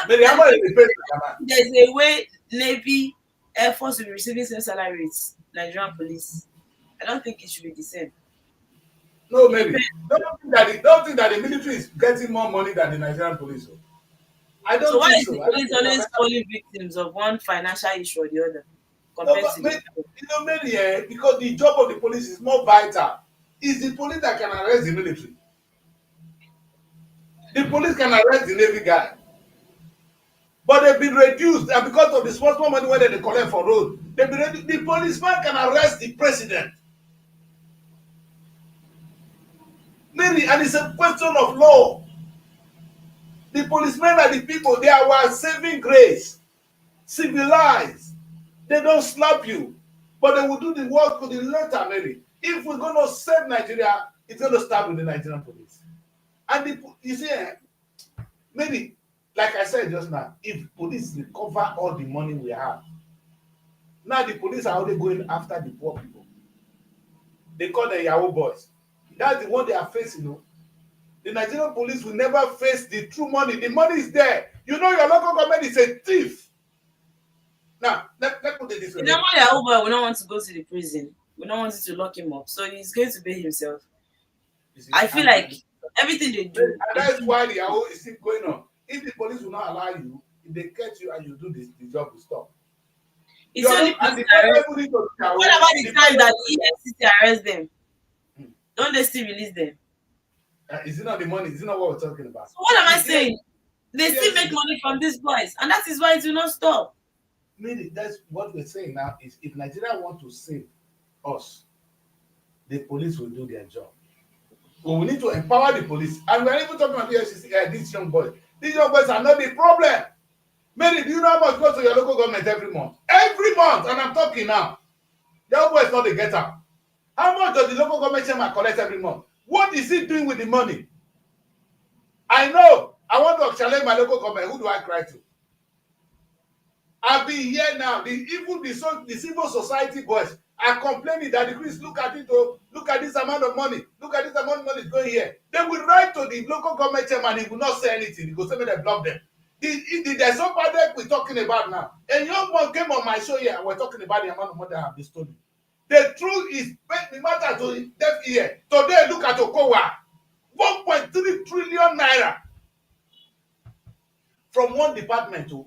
Maybe how There's much do they pay soldier man? a way Navy, Air Force will be receiving same salary rates Nigerian police. I don't think it should be the same. No, It maybe. depends. Don't think that the military is getting more money than the Nigerian police. Oh. I So don't why think is the so. I don't police think we are always better. falling victims of one financial issue or the other No, compared but to the maybe, other? maybe because the job of the police is more vital. It's the police that can arrest the military. The police can arrest the navy guy, but they've been reduced, and because of the small money wey dem dey collect for road, they've been reduced. The policeman can arrest the president. Maybe, and it's a question of law. The policemen are the people. They are our saving grace. Civilized. They don't slap you, but they will do the work to the letter. Maybe if we're going to save Nigeria, it's going to start with the Nigerian police. And you see, maybe, like I said just now, if police recover all the money we have, now the police are only going after the poor people. They call them Yahoo boys. That's the one they are facing. No? The Nigerian police will never face the true money. The money is there. You know your local government is a thief. Now, let put it this way, The maybe. normal Yahoo boy will not want to go to the prison. We don't want to lock him up. So he's going to pay himself. You see, I feel like everything they do, and they that is do. why the Yahoo is still going on. If the police will not allow you, if they catch you and you do this, the job will stop. You It's are only not, police and the that arrest. federal need to do What Yahoo. about the The time that federal, the EFCC arrest them? hmm, Don't they still release them? is it not the money? Is it not what we're talking about? So what am I The saying? They still yes, make money from these boys, and that is why it will not stop. meaning that's what we're saying now is if Nigeria want to save us, the police will do their job. But we need to empower the police. And we're even talking about EFCC, these young boys. These young boys are not the problem. Mary, do you know how much goes to your local government every month? Every month, and I'm talking now. The young boy is not the getter. How much does the local government chairman collect every month? What is he doing with the money? I know. I want to challenge my local government. Who do I cry to? I've been here now. Even the civil society boys are complaining that the Chris look at it. Oh, look at this amount of money. Look at this amount of money is going here. They will write to the local government chairman. He will not say anything. He will say, "They block them." There's somebody we're talking about now. A young one came on my show here, and we're talking about the amount of money that have been stolen. The truth is, the matter to deaf ear. Today, look at Okowa, 1.3 trillion naira from one department to.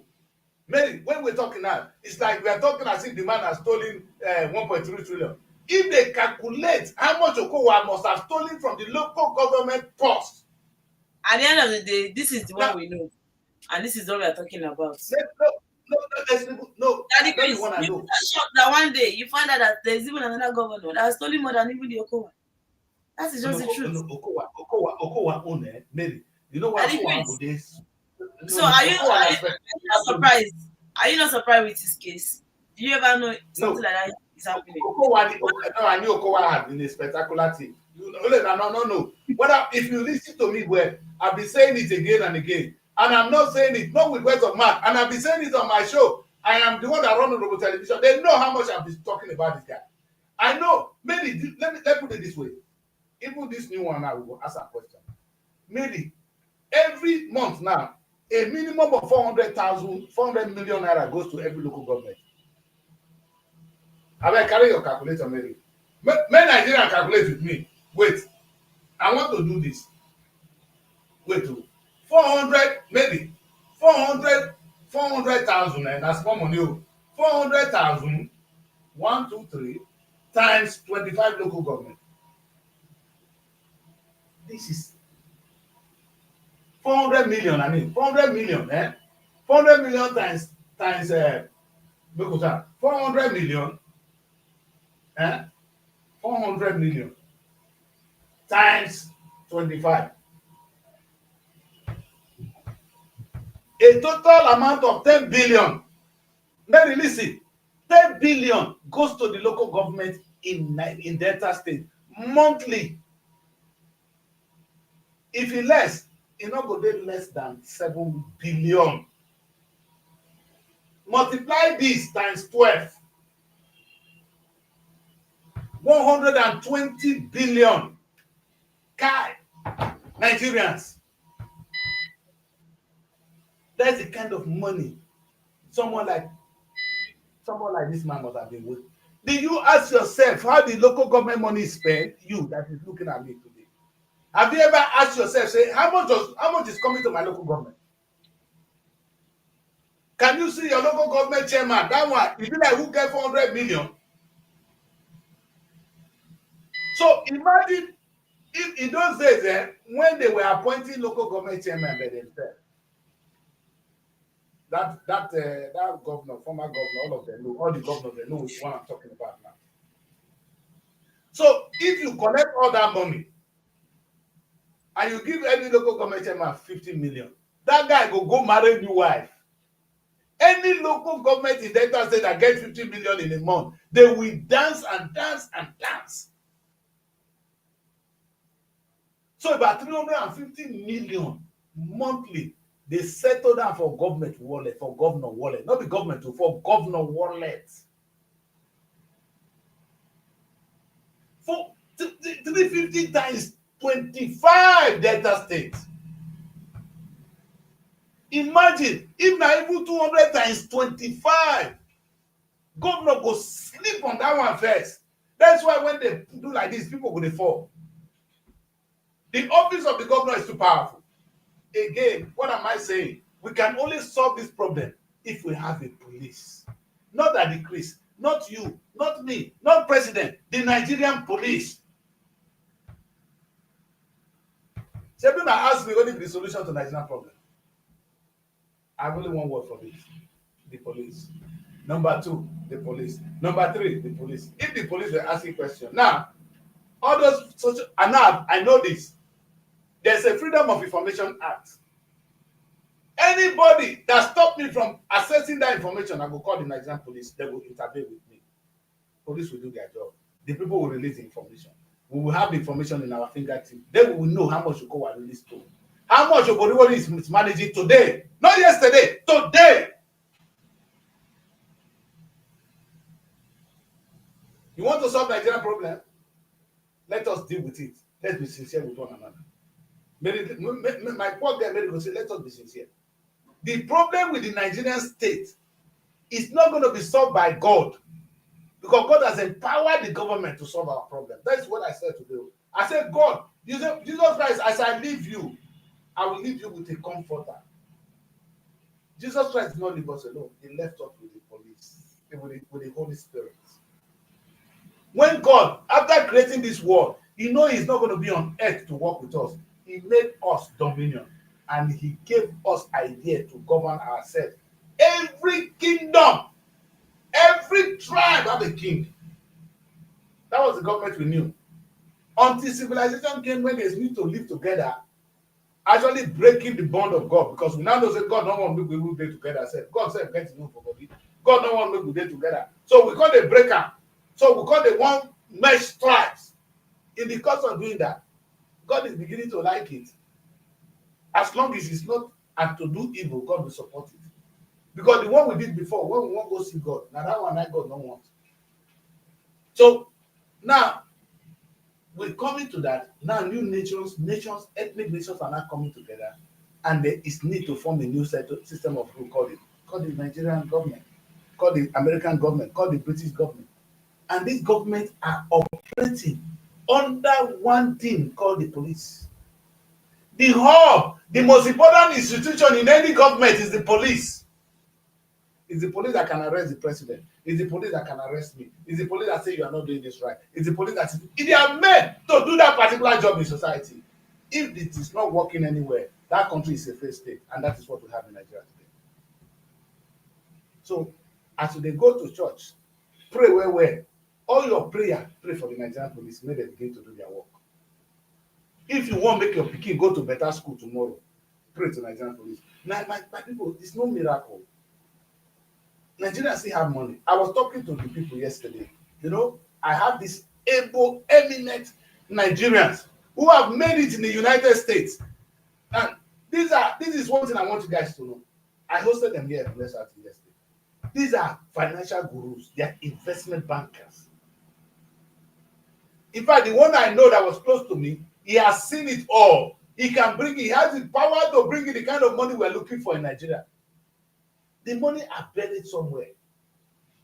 Mary, when we're talking now, it's like we are talking as if the man has stolen 1.3 trillion. If they calculate how much Okowa must have stolen from the local government purse. At the end of the day, this is the Now, one we know. And this is what we are talking about. No, Daddy I don't Chris, want to you know. are shocked that one day you find out that there's even another governor that has stolen more than even the Okowa. That is just the truth. Okowa own Mary. You know what Daddy Okowa Chris. go this? So are you not surprised? Are you not surprised with his case? Do you ever know something like that is happening? I knew Okowa had been a spectacular thing. No. Whether if you listen to me well, I've been saying it again and again. And I'm not saying it, not with words of mouth. And I've been saying it on my show. I am the one that runs Robo Television. They know how much I've been talking about this guy. I know. Maybe let me put it this way. Even this new one now, we will ask a question. Maybe every month now, a minimum of 400 million naira goes to every local government. I will carry your calculator, Mary. May Nigerian calculate with me. Wait, I want to do this. Wait, 400, maybe 400,000, and that's more money. 400,000, 1, 2, 3, times 25 local government. This is 400 million. I mean, 400 million, 400 million times 400 million, 400 million times 25. A total amount of 10 billion. Mary, listen, 10 billion goes to the local government in Delta State monthly. If e less, e no go dey less than 7 billion. Multiply this times 12. 120 billion. Kai, Nigerians. That's the kind of money someone like this man must have been with. Did you ask yourself how the local government money is spent? You that is looking at me today. Have you ever asked yourself, say, how much is coming to my local government? Can you see your local government chairman? That one, you be like, who get 400 million? So imagine if in those days, when they were appointing local government chairman by themselves, that governor, former governor, all of them know, all the governors, they know which one I'm talking about now. So if you collect all that money and you give any local government chairman 50 million, that guy go marry a new wife. Any local government in Delta State that get 50 million in a month, they will dance and dance and dance. So about 350 million monthly, they settle down for government wallet, for governor wallet, not the government, for governor wallet. For 350 times 25 Delta State. Imagine if na even 200 times 25, governor go sleep on that one first. That's why when they do like this, people go dey fall. The office of the governor is too powerful. Again, what am I saying? We can only solve this problem if we have a police. Not that the Chris, not you, not me, not president, the Nigerian police. Sebina asked me what is the solution to Nigerian problem. I have only one word for this: the police. Number 2, the police. Number 3, the police. If the police were asking questions, now all those social, and now I know this. There's a Freedom of Information Act. Anybody that stop me from accessing that information, I go call the Nigerian police. They will intervene with me. Police will do their job. The people will release the information. We will have the information in our fingertip. Then we will know how much Okowa really stole. How much Okowa is mismanaging today. Not yesterday, today. You want to solve Nigerian problem? Let us deal with it. Let's be sincere with one another. My poor guy Mary go say, let us be sincere. The problem with the Nigerian state is not going to be solved by God, because God has empowered the government to solve our problem. That's what I said today. I said, God, Jesus Christ, as I leave you, I will leave you with a comforter. Jesus Christ did not leave us alone. He left us with the police, with the Holy Spirit. When God, after creating this world, he knows he's not going to be on earth to work with us. He made us dominion, and he gave us idea to govern ourselves. Every kingdom, every tribe have a king. That was the government we knew. Until civilization came, when they need to live together, actually breaking the bond of God, because we now know that God don't want people to be together. Said God said, "Get to know for body." God don't want people to be together. So we call the breaker. So we call the one mesh tribes. In the course of doing that, God is beginning to like it. As long as it's not and to do evil, God will support it. Because the one we did before, when we want to go see God, now that one I God don't want. So now we're coming to that. Now new nations, ethnic nations are now coming together, and there is need to form a new system of rule called the Nigerian government, called the American government, called the British government. And these governments are operating under one thing called the police. The hub, the most important institution in any government is the police. It's the police that can arrest the president. It's the police that can arrest me. It's the police that say you are not doing this right. It's the police that they are meant to do that particular job in society. If it is not working anywhere, that country is a failed state, and that is what we have in Nigeria today. So, as they go to church, pray well. All your prayer, pray for the Nigerian police. May they begin to do their work. If you want to make your pikin go to better school tomorrow, pray to Nigerian police. Now, my people, it's no miracle. Nigerians still have money. I was talking to the people yesterday. I have these able, eminent Nigerians who have made it in the United States. And this is one thing I want you guys to know. I hosted them here in yesterday. These are financial gurus. They are investment bankers. In fact, the one I know that was close to me, he has seen it all. He has the power to bring in the kind of money we're looking for in Nigeria. The money are buried somewhere.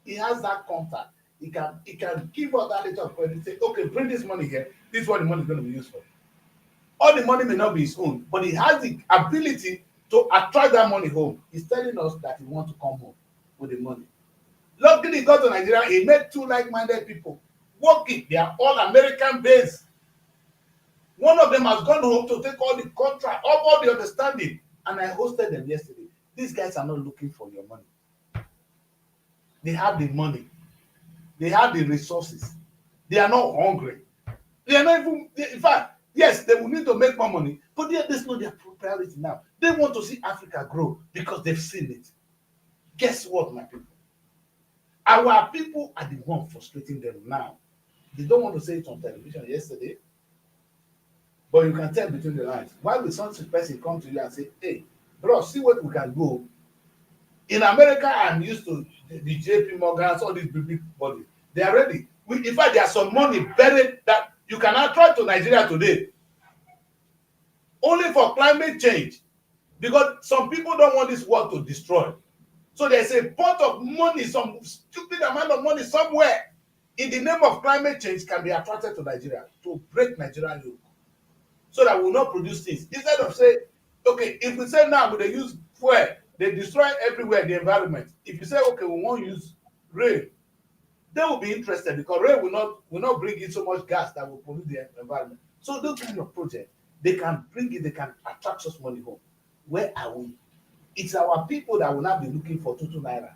He has that contact. He can give us that little credit and say, okay, bring this money here. This is what the money is going to be used for. All the money may not be his own, but he has the ability to attract that money home. He's telling us that he wants to come home with the money. Luckily, he got to Nigeria. He met two like-minded people working. They are all American based. One of them has gone home to take all the contract, all the understanding, and I hosted them yesterday. These guys are not looking for your money. They have the money. They have the resources. They are not hungry. They are not even, in fact, yes, they will need to make more money, but that's not their priority now. They want to see Africa grow because they've seen it. Guess what, my people? Our people are the one frustrating them now. They don't want to say it on television yesterday, but you can tell between the lines. Why will some person come to you and say, hey, bro, see what we can do? In America, I'm used to the JP Morgans, all these big bodies. They are ready. In fact, there's some money buried that you cannot try to Nigeria today. Only for climate change. Because some people don't want this world to destroy. So there's a pot of money, some stupid amount of money somewhere in the name of climate change can be attracted to Nigeria to break Nigerian yoke. So that we will not produce things. Instead of say, okay, if we say now they use fuel, they destroy everywhere the environment. If you say, okay, we won't use rain, they will be interested because rain will not bring in so much gas that will pollute the environment. So those kind of projects, they can bring it, they can attract us money home. Where are we? It's our people that will not be looking for 2 naira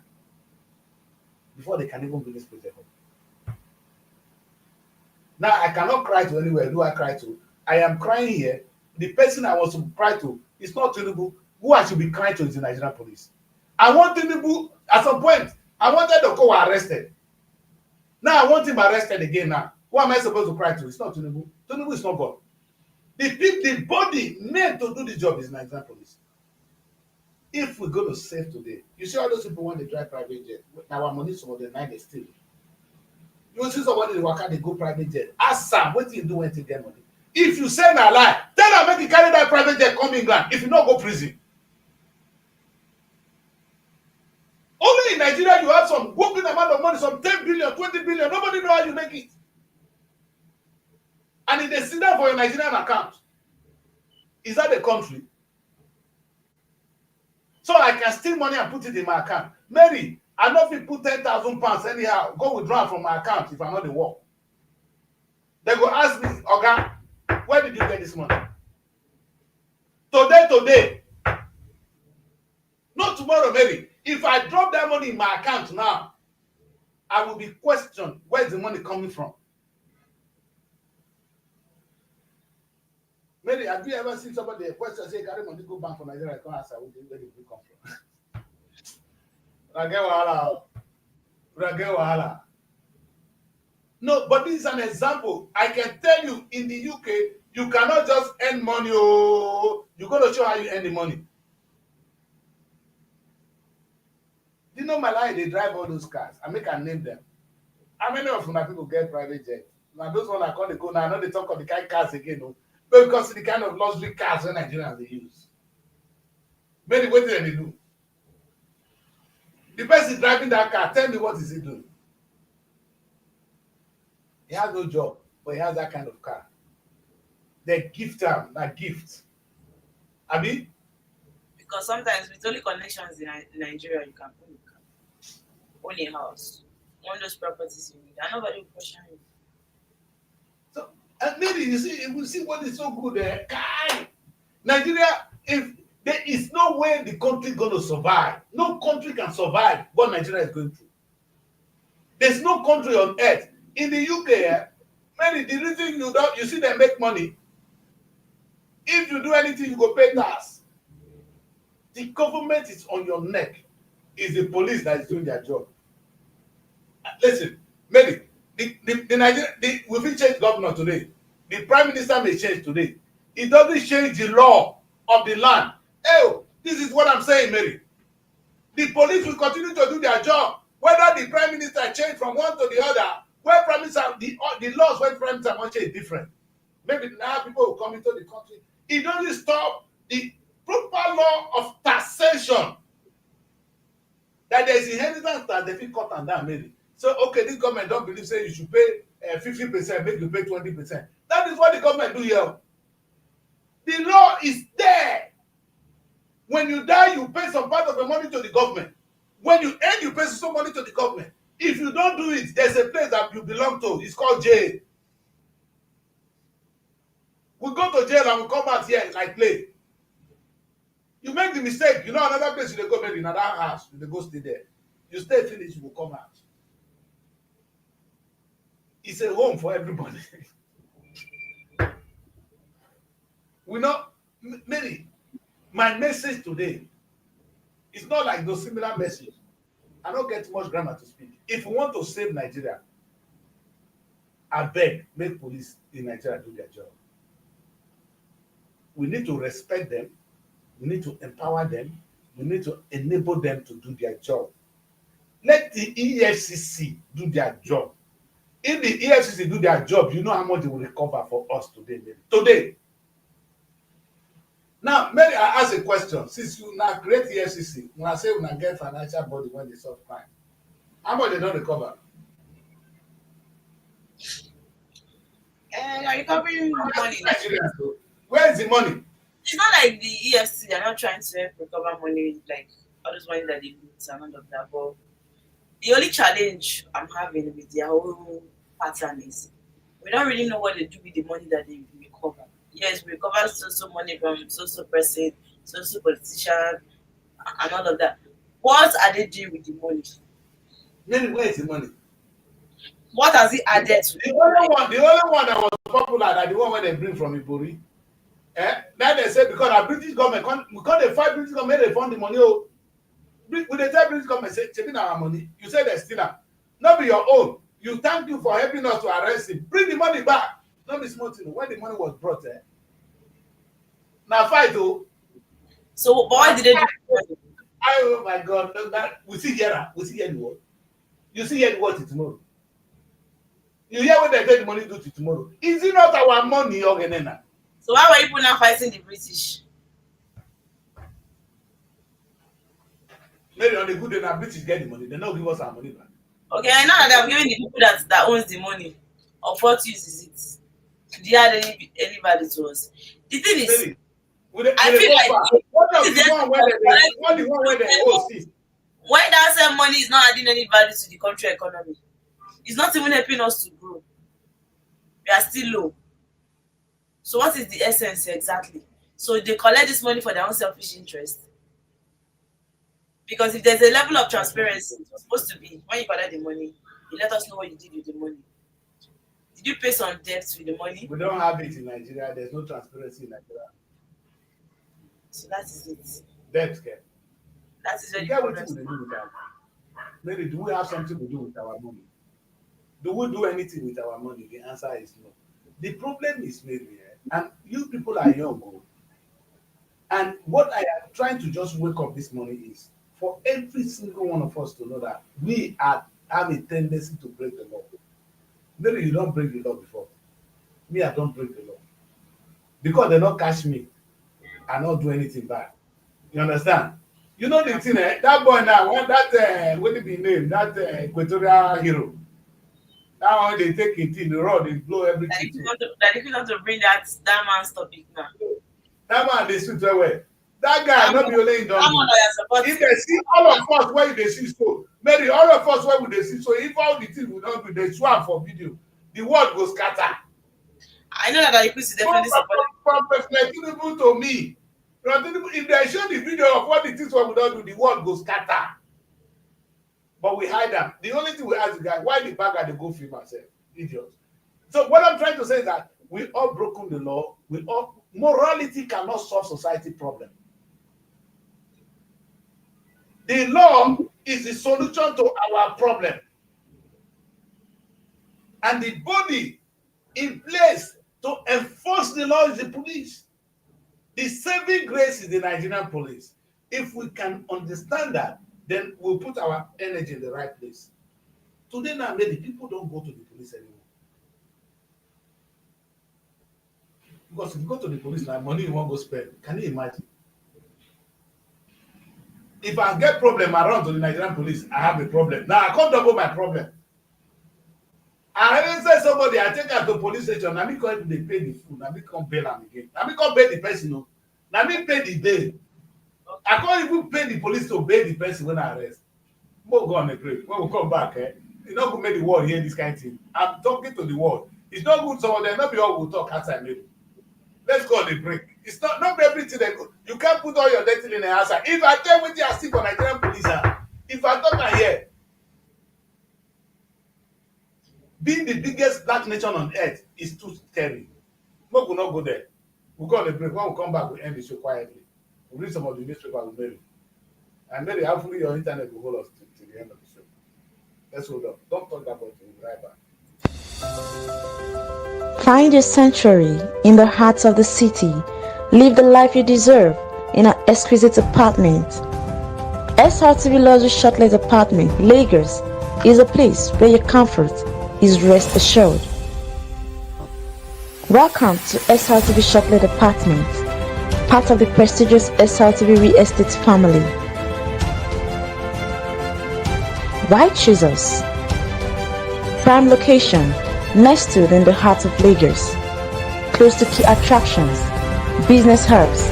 before they can even bring this project home. Now I cannot cry to anywhere. Do I cry to? I am crying here. The person I want to cry to is not Tinubu. Who I should be kind to is the Nigerian police. I want Tinubu, at some point, I wanted Oko arrested. Now I want him arrested again now. Who am I supposed to cry to? It's not Tinubu. Tinubu is not God. The body meant to do the job is Nigerian police. If we're going to save today, you see all those people when they drive private jet, now our money some of the night they steal. You see somebody dey waka dey go private jet. Ask Sam wetin you do when you get money. If you say na lie, tell am make you carry that private jet come England. If you no go prison. Only in Nigeria you have some whopping amount of money, some 10 billion, 20 billion. Nobody know how you make it. And if they sit down for your Nigerian account, is that the country? So I can steal money and put it in my account. Mary, I no fit put 10,000 pounds anyhow, go withdraw from my account if I no dey work. They go ask me, Oga, where did you get this money? Today. Not tomorrow, Mary. If I drop that money in my account now, I will be questioned, where's the money coming from? Mary, have you ever seen somebody question say carry money go bank for Nigeria? Come ask her where the money come from. I get wahala. No, but this is an example. I can tell you in the UK, you cannot just earn money. Oh, you're going to show how you earn the money. Do you know my life? They drive all those cars. I make and name them. How many of my people get private jet? Now those ones I call the go now. I know they talk of the kind of cars again, no? Because the kind of luxury cars that Nigerians they use. Many what do they do? The person driving that car, tell me what is he doing? He has no job, but he has that kind of car. They gift him that gift. Abi? Because sometimes with only connections in Nigeria, you can own a house, own those properties you need, and nobody will question you. So, and maybe you see what is so good there. Nigeria, if there is no way the country going to survive, no country can survive what Nigeria is going through. There's no country on earth. In the UK, maybe the reason you see them make money, if you do anything, you go pay tax. The government is on your neck. It's the police that is doing their job. Listen, maybe the Nigeria, we will change governor today. The prime minister may change today. It doesn't change the law of the land. Oh, this is what I'm saying, Mary. The police will continue to do their job. Whether the prime minister change from one to the other, where prime minister, the laws when prime minister want change different. Maybe now people will come into the country. It doesn't stop the proper law of taxation. That there is inheritance that they fit cut and down, maybe. So, okay, this government don't believe say you should pay 50%, make you pay 20%. That is what the government do here. The law is there. When you die, you pay some part of the money to the government. When you end, you pay some money to the government. If you don't do it, there's a place that you belong to. It's called jail. We go to jail and we come out here like play. You make the mistake, you know another place you go, maybe another house, you go stay there. You stay finish, you will come out. It's a home for everybody. We know, Mary, my message today is not like those similar message. I don't get much grammar to speak. If we want to save Nigeria, I beg, make police in Nigeria do their job. We need to respect them. We need to empower them. We need to enable them to do their job. Let the EFCC do their job. If the EFCC do their job, you know how much they will recover for us today. Today. Now, Mary, I ask a question. Since you now create EFCC, when I say when I get financial body when they solve crime, how much they don't recover? And are you covering money? Where is the money? It's not like the EFC, they're not trying to help recover money, like all those money that they lose and all of that. But the only challenge I'm having with their whole pattern is we don't really know what they do with the money that they recover. Yes, we recover so money from so person, so politician, and all of that. What are they doing with the money? Then where is the money? What has it added to the only one that was popular that the one where they bring from Ibori. Now they say because our British government, because they fight British government, they fund the money. Oh, when they tell British government, say, taking our money, you say they steal them. Not be your own. You thank you for helping us to arrest him. Bring the money back. Not be small thing. When the money was brought, now fight, oh. So why did they do it? Oh my God, that we see here, the word. You see here the word tomorrow. You hear what they take the money do to tomorrow. Is it not our money, Ogenena? So why were people now fighting the British? Maybe on the good day now, British get the money. They don't give us our money back. Okay, now that they're giving the people that owns the money, of what use is it? Did they add any value to us? The thing is, Maybe. I feel like what of the one where they owe see? Why that same money is not adding any value to the country economy? It's not even helping us to grow. We are still low. So what is the essence exactly? So they collect this money for their own selfish interest. Because if there's a level of transparency, it's supposed to be when you collect the money, you let us know what you did with the money. Did you pay some debts with the money? We don't have it in Nigeria. There's no transparency in Nigeria. So that is it. Debt care. That is very important. Maybe do we have something to do with our money? Do we do anything with our money? The answer is no. The problem is maybe, and you people are young, and what I am trying to just wake up this morning is for every single one of us to know that we have a tendency to break the law. Maybe you don't break the law before. Me, I don't break the law. Because they don't catch me, I don't do anything bad. You understand? You know the thing, that boy now, what it be named? That Equatorial hero. That one they take it in the road, they blow everything. That if you want to bring that man's topic now. That man they shoot away. That guy not be only in the if they see all of us where they see so, maybe all of us where they see so, if all the things we don't do, they swap for video, the world goes scatter. I know that Ikú is definitely supporting. From President Tinubu to me, if they show the video of what the things we don't do, the world goes scatter. But we hide them. The only thing we ask the guy, why the bagger they go film ourselves? Idiots. So what I'm trying to say is that we all broken the law. Morality cannot solve society problem. The law is the solution to our problem. And the body in place to enforce the law is the police. The saving grace is the Nigerian police. If we can understand that, then we'll put our energy in the right place. Today now, maybe people don't go to the police anymore. Because if you go to the police now, money you won't go spend. Can you imagine? If I get problem around to the Nigerian police, I have a problem. Now I can't double my problem. I even say somebody, I take her to police station, now me come they pay the food, now me come bail them again. Now me come pay the person, no. Now me pay the bail. I can't even pay the police to bail the person when I arrest. We'll go on a break. When we come back, it's not good to make the world hear this kind of thing. I'm talking to the world. It's not good some of them, not be all will talk outside maybe. Let's go on a break. It's not everything that go. You can't put all your dirty in the outside. If I tell what you are seeing for Nigerian police, if I talk my here, being the biggest black nation on earth is too scary. We will not go there. We'll go on a break. When we come back, we'll end the show quietly. We'll read some of the newspaper with Mary. And Mary, hopefully your internet will hold us to the end of the show. Let's hold up. Don't talk about it. We'll be right back. Find your sanctuary in the heart of the city. Live the life you deserve in an exquisite apartment. Srtv Luxury Shortlet Apartment, Lagos, is a place where your comfort is rest assured. Welcome to Srtv Shortlet Apartment, part of the prestigious Srtv Real Estate family. Why choose us? Prime location, nestled in the heart of Lagos, close to key attractions, business hubs,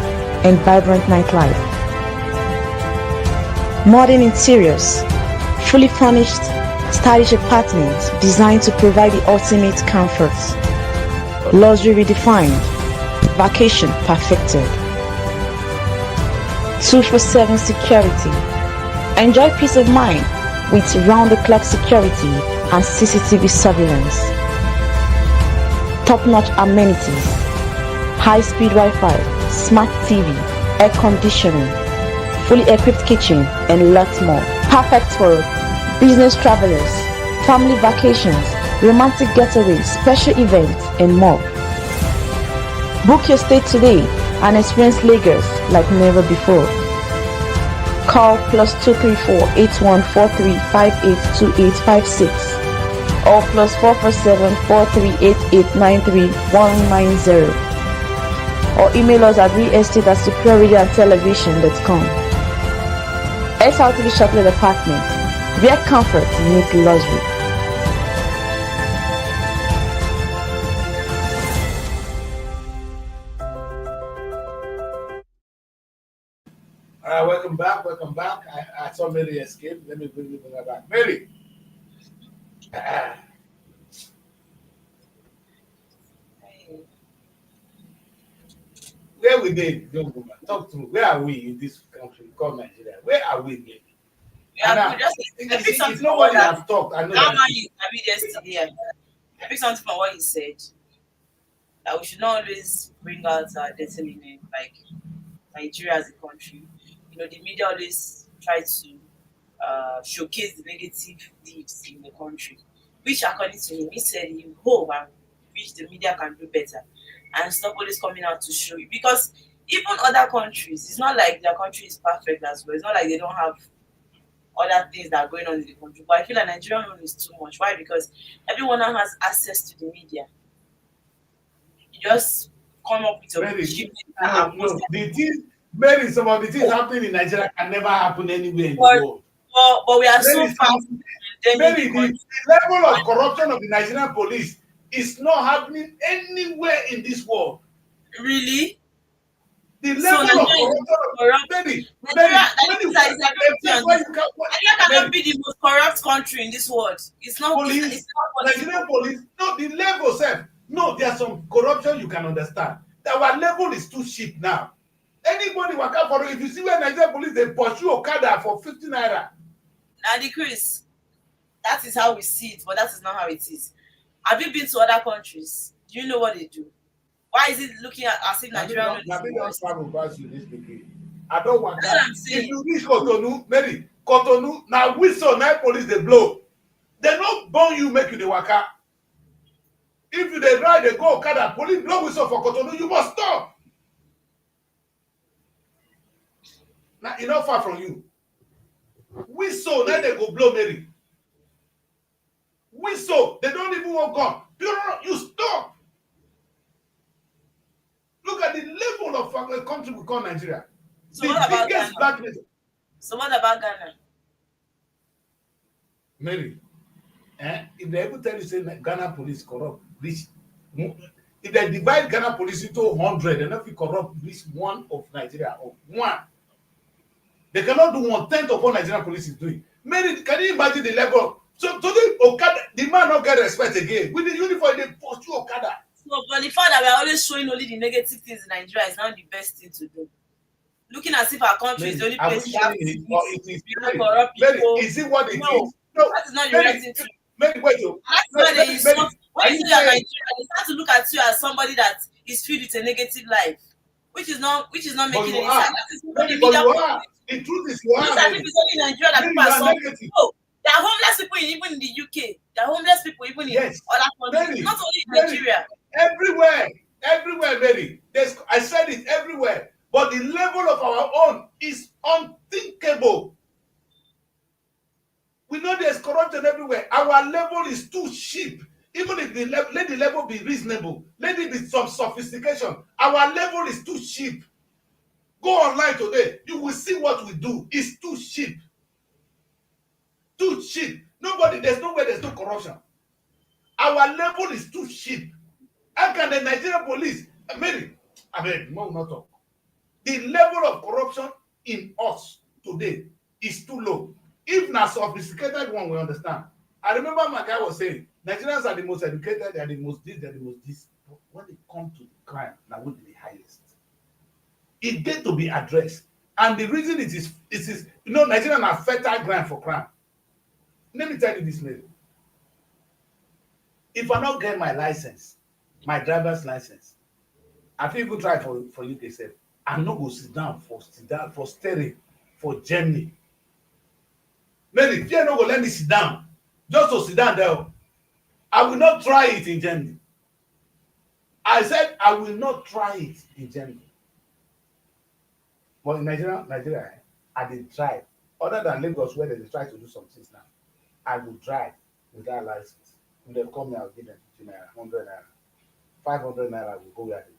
and vibrant nightlife. Modern interiors, fully furnished, stylish apartments designed to provide the ultimate comfort. Luxury redefined, vacation perfected. 24/7 security. Enjoy peace of mind with round-the-clock security and CCTV surveillance. Top-notch amenities, high-speed Wi-Fi, smart TV, air conditioning, fully equipped kitchen, and lots more. Perfect for business travelers, family vacations, romantic getaways, special events, and more. Book your stay today and experience Lagos like never before. Call +234 8143 582856 or +447 438893 or email us at realestate@superiorradiotelevision.com. SRTV Chocolate Apartment, where comfort meets luxury. All right, welcome back. Welcome back. I saw Mary escape. Let me bring her back. Mary. Where we did, don't go back. Talk to me. Where are we in this country called Nigeria? Where are we, Mary? Yeah, just I picked If something from what nobody have talked, I know that that. man you I mean yesterday. I picked something from what he said that we should not always bring out our dirty linen like Nigeria as a country. The media always try to showcase the negative deeds in the country, which according to him, he said he hope and which the media can do better and stop always coming out to show you because even other countries, it's not like their country is perfect as well. It's not like they don't have other things that are going on in the country. But I feel like Nigerian one is too much. Why? Because everyone now has access to the media. You just come up with a Mary, cheap no, and post no. it. The things, Mary, some of the things happening in Nigeria can never happen anywhere in the But, world. but we are so Mary, fast in condemning the Mary, country. the level of corruption of the Nigerian police is not happening anywhere in this world. Really? The So level of Nigeria is corruption of corrupt. Mary, Nigeria, Mary, that when means you that can, is a agree place on where this. you can, Nigeria cannot Mary, be the most corrupt country in this world. It's not. police, It's not Nigerian possible. police, no, the level, sir. No, there's some corruption you can understand. That our level is too cheap now. Anybody waka for if you see where Nigerian police they pursue Okada for 50 naira. Now, the Chris, that is how we see it, but that is not how it is. Have you been to other countries? Do you know what they do? Why is it looking at as if Nigeria know Na this me the don worst? travel pass you this pikin. I don That's what waka. I'm If saying. you reach Cotonou, Mary, Cotonou na whistle na police dey blow. Dem no born you make you dey waka. If you dey drive dey go Okada, police blow whistle for Cotonou, you must stop. Na e no far from you. Whistle na dey go blow Mary. Whistle, they don't even wan come. You stop. Look at the level of a country we call Nigeria. So The what about biggest Ghana? blackness. So what about Ghana? Mary, if they ever tell you say Ghana police corrupt reach, if they divide Ghana police into 100, they no fit corrupt reach one of Nigeria or one. They cannot do 1/10 of what Nigerian police is doing. Mary, can you imagine the level? So today, Okada, the man not get respect again. With the uniform, they pursue Okada. So, but the fact that we are always showing only the negative things in Nigeria is not the best thing to do. Looking as if our country is Mary, the only are we place we have showing it or peace, it is we have Mary? corrupt Mary, people. is it what it No, is? No, that is not the right Mary, thing to do. Mary, wait. Oh, That's why they Mary, insult. When are you you say you're saying? Nigerian, they start to look at you as somebody that is filled with a negative life, which is not But making you any sense. are. That is what the Mary, but media you portrays. are. The truth is you It are, looks as if Mary. it's only in Nigeria that Mary, people you are are suffering. negative. No, there are homeless people even in the UK. There are homeless people even in Yes. other countries, Mary, not only in Mary, Nigeria. everywhere, Mary. I said it everywhere. But the level of our own is unthinkable. We know there's corruption everywhere. Our level is too cheap. Even if let the level be reasonable, let it be some sophistication. Our level is too cheap. Go online today, you will see what we do. It's too cheap. Too cheap. There's nowhere there's no corruption. Our level is too cheap. How can the Nigerian police, Mary, no, not talk. The level of corruption in us today is too low. If na sophisticated one, we understand. I remember my guy was saying, Nigerians are the most educated, they are the most this, they are the most this. But when it comes to crime, now will be the highest. It get to be addressed. And the reason it is Nigerians are fertile ground for crime. Let me tell you this, Mary. If I not get my license, my driver's license, I fit even try for UK sef. I no go sit down for steering for Germany. Maybe fear no go let me sit down just to sit down there o. I will not try it in Germany. I said I will not try it in Germany. But in Nigeria, I dey drive. Other than Lagos where they dey try to do some things now, I go drive without license. If dem call me, I go give dem 50 naira, 100 naira, 500 naira, I go go where I dey go.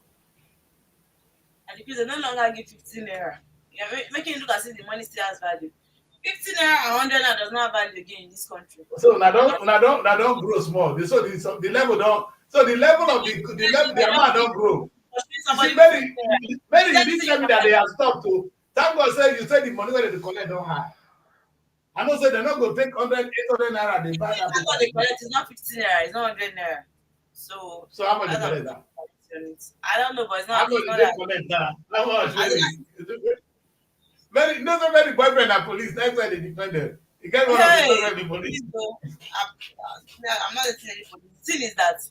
And because they no longer give 15 naira. You're making it look as if the money still has value. 50 naira and 100 naira does not have value again in this country. So una don grow small. The level don, so the level of the amount don grow. You see, Somebody Mary, you didn't tell me that they have stopped to. Thank God say you say the money wey dem dey collect don high. I know say dem no go take 800 naira dey buy that what paper. they collect is not 15 naira, it's not 100 naira. So So how much dey that's collect now? I don't know, but it's How not, much it's not dey that. collect now? How much I Mary? Mary, no so many boyfriend na police, next time they defend them. You get one of the hey, boyfriend be police. please go. I'm not listening for this. The thing is that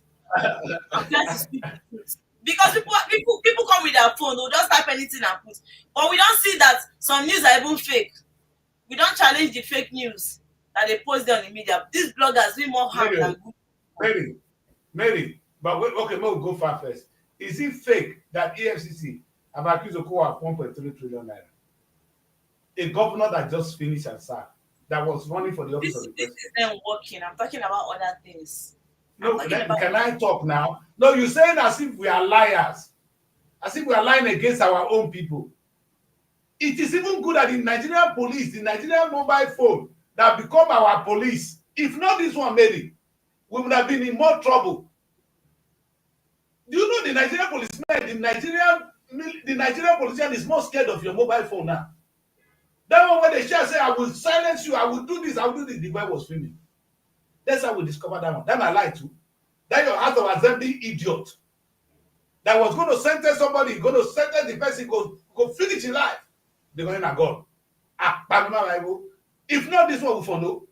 I'm trying to speak the truth. Because people come with their phone, they'll just type anything and put. But we don't see that some news are even fake. We don't challenge the fake news that they post there on the media. These bloggers do more harm than good. Mary, Mary, but wait, okay, we'll go far first. Is it fake that EFCC have accused Okowa of 1.3 trillion naira? A governor that just finished and served, that was running for the office This, of the this president. is them working. I'm talking about other things. I'm No, talking about can I talk now? No, you're saying as if we are liars, as if we are lying against our own people. It is even good that the Nigerian police, the Nigerian mobile phone, that become our police. If not this one, Mary, we would have been in more trouble. Do you know the Nigerian policeman, the Nigerian politician is more scared of your mobile phone now? That one when they share say, I will silence you, I will do this, I will do this, the boy was filming. That's how we discovered that one. That I lied to. That your house of assembly idiot that was going to sentence somebody, going to sentence the person, go finish his life. They're going to God. Ah, Bible. If not this one, we for know.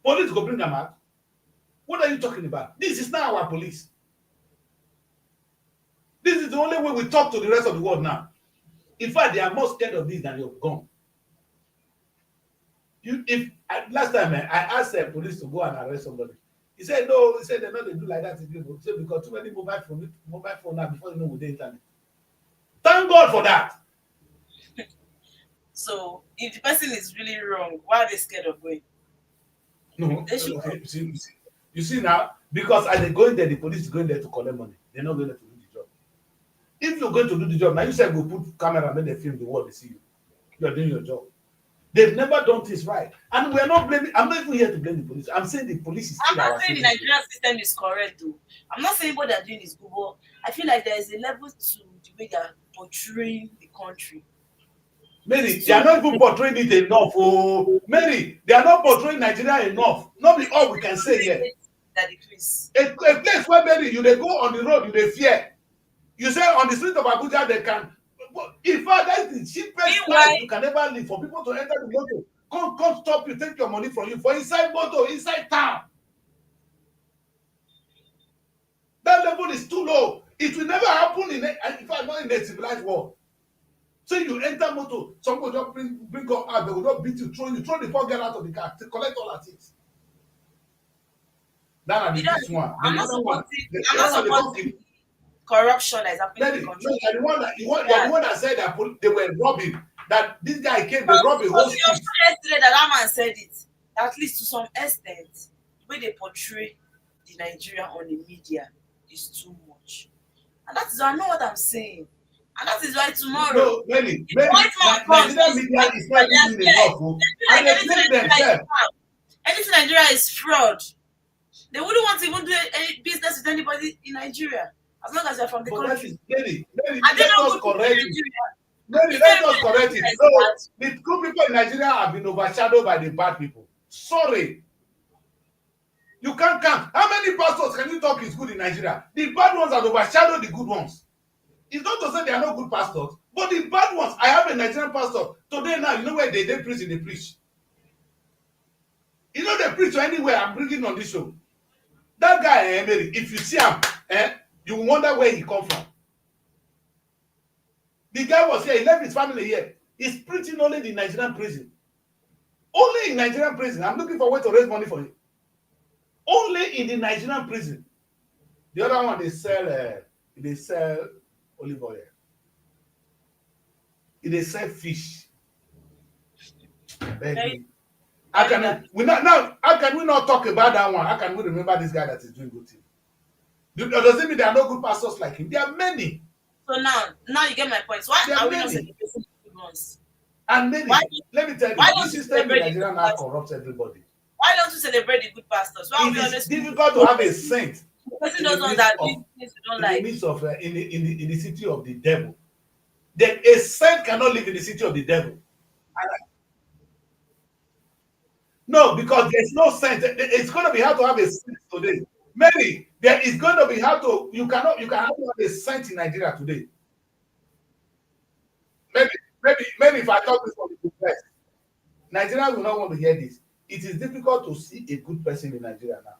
Police go bring them out. What are you talking about? This is not our police. This is the only way we talk to the rest of the world now. In fact, they are more scared of this than your gun. Last time I asked the police to go and arrest somebody. He said no. He said they're not going to do like that. He said because too many mobile phone now before you know with the internet. Thank God for that. so. If the person is really wrong, why are they scared of going? No, They should. okay. You see now, because as they go in there, the police is going there to collect money. They're not going there to do the job. If you're going to do the job, now you said go put camera and then they film the world, they see you. You're doing your job. They've never done things right. And we're not blaming, I'm not even here to blame the police. I'm saying the police is I'm still our not saying the citizens. Nigerian system is correct, though. I'm not saying what they're doing is good, but I feel like there is a level to the way they're portraying the country. Mary, they are not even portraying it enough. Oh, Mary, they are not portraying Nigeria enough. Not be all we can say here. That decrease. A place where Mary, you they go on the road, you they fear. You say on the street of Abuja, they can. In fact, that's the cheapest life you can ever live for people to enter the motor. Come stop you, take your money from you for inside motor, inside town. That level is too low. It will never happen in fact, not in a civilized world. So you enter motor, someone just bring up out, they will not beat you, throw the poor girl out of the car, to collect all her things. That is this one. I'm not supporting corruption that is happening in the country. No, you're the one that said that they were robbing. That this guy came, they robbed the whole street. Yesterday that man said it. At least to some extent, the way they portray the Nigeria on the media is too much. And that is why I know what I'm saying. And that is why tomorrow. No, Nigerian media is not even enough. And they blame themselves. Anything Nigeria is fraud. They wouldn't want to even do any business with anybody in Nigeria. As long as they're from the country. Mary, let us correct it. Mary, let us correct it. So, the good people in Nigeria have been overshadowed by the bad people. Sorry. You can't count. How many pastors can you talk is good in Nigeria? The bad ones have overshadowed the good ones. It's not to say they are not good pastors, but the bad ones. I have a Nigerian pastor. Today now, you know where they preach, they preach. You know they preach anywhere. I'm bringing on this show. That guy, Mary, if you see him, you wonder where he come from. The guy was here. He left his family here. He's preaching only in the Nigerian prison. Only in Nigerian prison. I'm looking for a way to raise money for him. Only in the Nigerian prison. The other one they sell olive oil. They sell fish. Beg Very, me. How very can dark. we not now? How can we not talk about that one? How can we remember this guy that is doing good things? Does it mean there are no good pastors like him? There are many. So now you get my point. Why There are are we not many. celebrating the good ones? And Why maybe, let me tell you, why the don't you system in celebrate the Nigeria good now pastors? corrupts everybody. Why don't you celebrate the good pastors? Why are It we is always difficult to have a saint person in the those ones midst that of do things we don't in the like? midst of in the city of the devil. Then a saint cannot live in the city of the devil. No, because there's no saint. It's going to be hard to have a saint today. Maybe there is going to be hard to you can have a saint in Nigeria today. Maybe maybe if I talk this from the best, Nigerians will not want to hear this. It is difficult to see a good person in Nigeria now.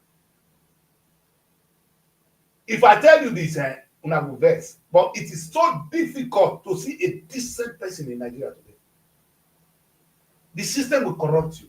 If I tell you this, una go vex. But it is so difficult to see a decent person in Nigeria today. The system will corrupt you.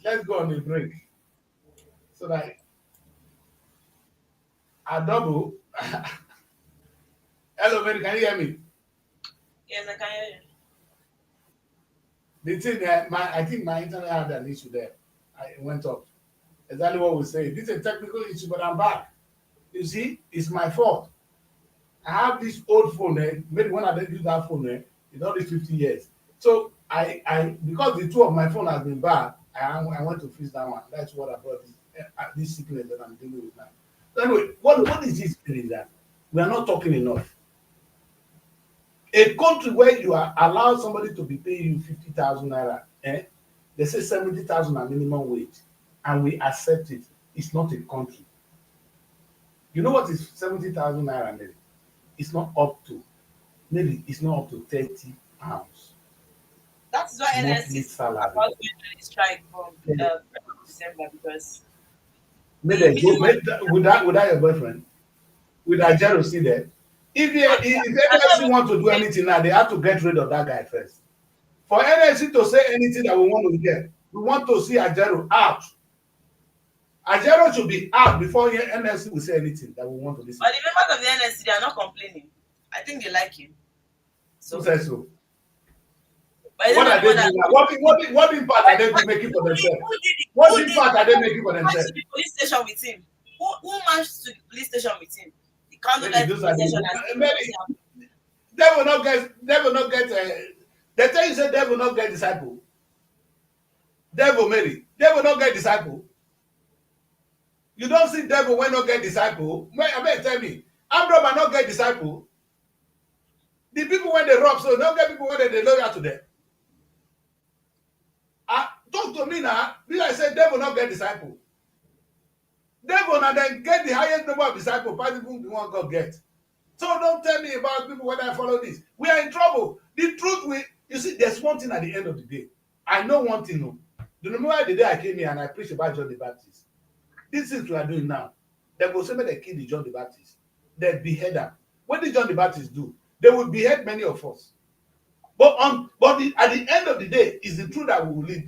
Let's go on a break so that I double. Hello, man, can you hear me? Yes, I can hear you. The thing, I think my internet had an issue there. It went up. Exactly what we say. This is a technical issue, but I'm back. You see, it's my fault. I have this old phone. Maybe when I didn't use that phone, it's only 50 years. So because the two of my phone has been bad, I went to fix that one. That's what I brought this sickness that I'm dealing with now. So anyway, what is this thing that we are not talking enough? A country where you are allowed somebody to be paying you 50,000 naira, they say 70,000 are minimum wage, and we accept it. It's not a country. You know what is 70,000 naira? Maybe it's not up to it's not up to 30 pounds That is why NSC monthly is salary. about going on a strike from Maybe, December because the maybe go minimum with that your boyfriend, with that jealousy there. If I NSC don't want to do anything now, they have to get rid of that guy first. For NSC to say anything that we want to hear, we want to see Ajero out. Ajero should be out before NSC will say anything that we want to listen but to. the members of the NSC they are not complaining. I think they like him. Who So says so? but is it What not are the one they that doing now? What impact are they making for themselves? What impact are they making for who marched themselves? to the police station with him? Who marched to the police station with him? The candle Maybe light those police are station the has maybe they will not get they tell you say they will not get disciple. Devil Mary, they will not get disciple. You don't see devil when not get disciple. I mean, tell me, armed robber not get disciple. The people when they rob, so don't get people when they loyal to them. Talk to me now. Be like say devil not get disciple. Devil now then get the highest number of disciples, pass even the one God get. So don't tell me about people when I follow this. We are in trouble. The truth you see, there's one thing at the end of the day. I know one thing. No. Do you remember the day I came here and I preached about John the Baptist? This is what we are doing now. They will say they kill the John the Baptist. They behead them. What did John the Baptist do? They will behead many of us. But at the end of the day, is the truth that we will live.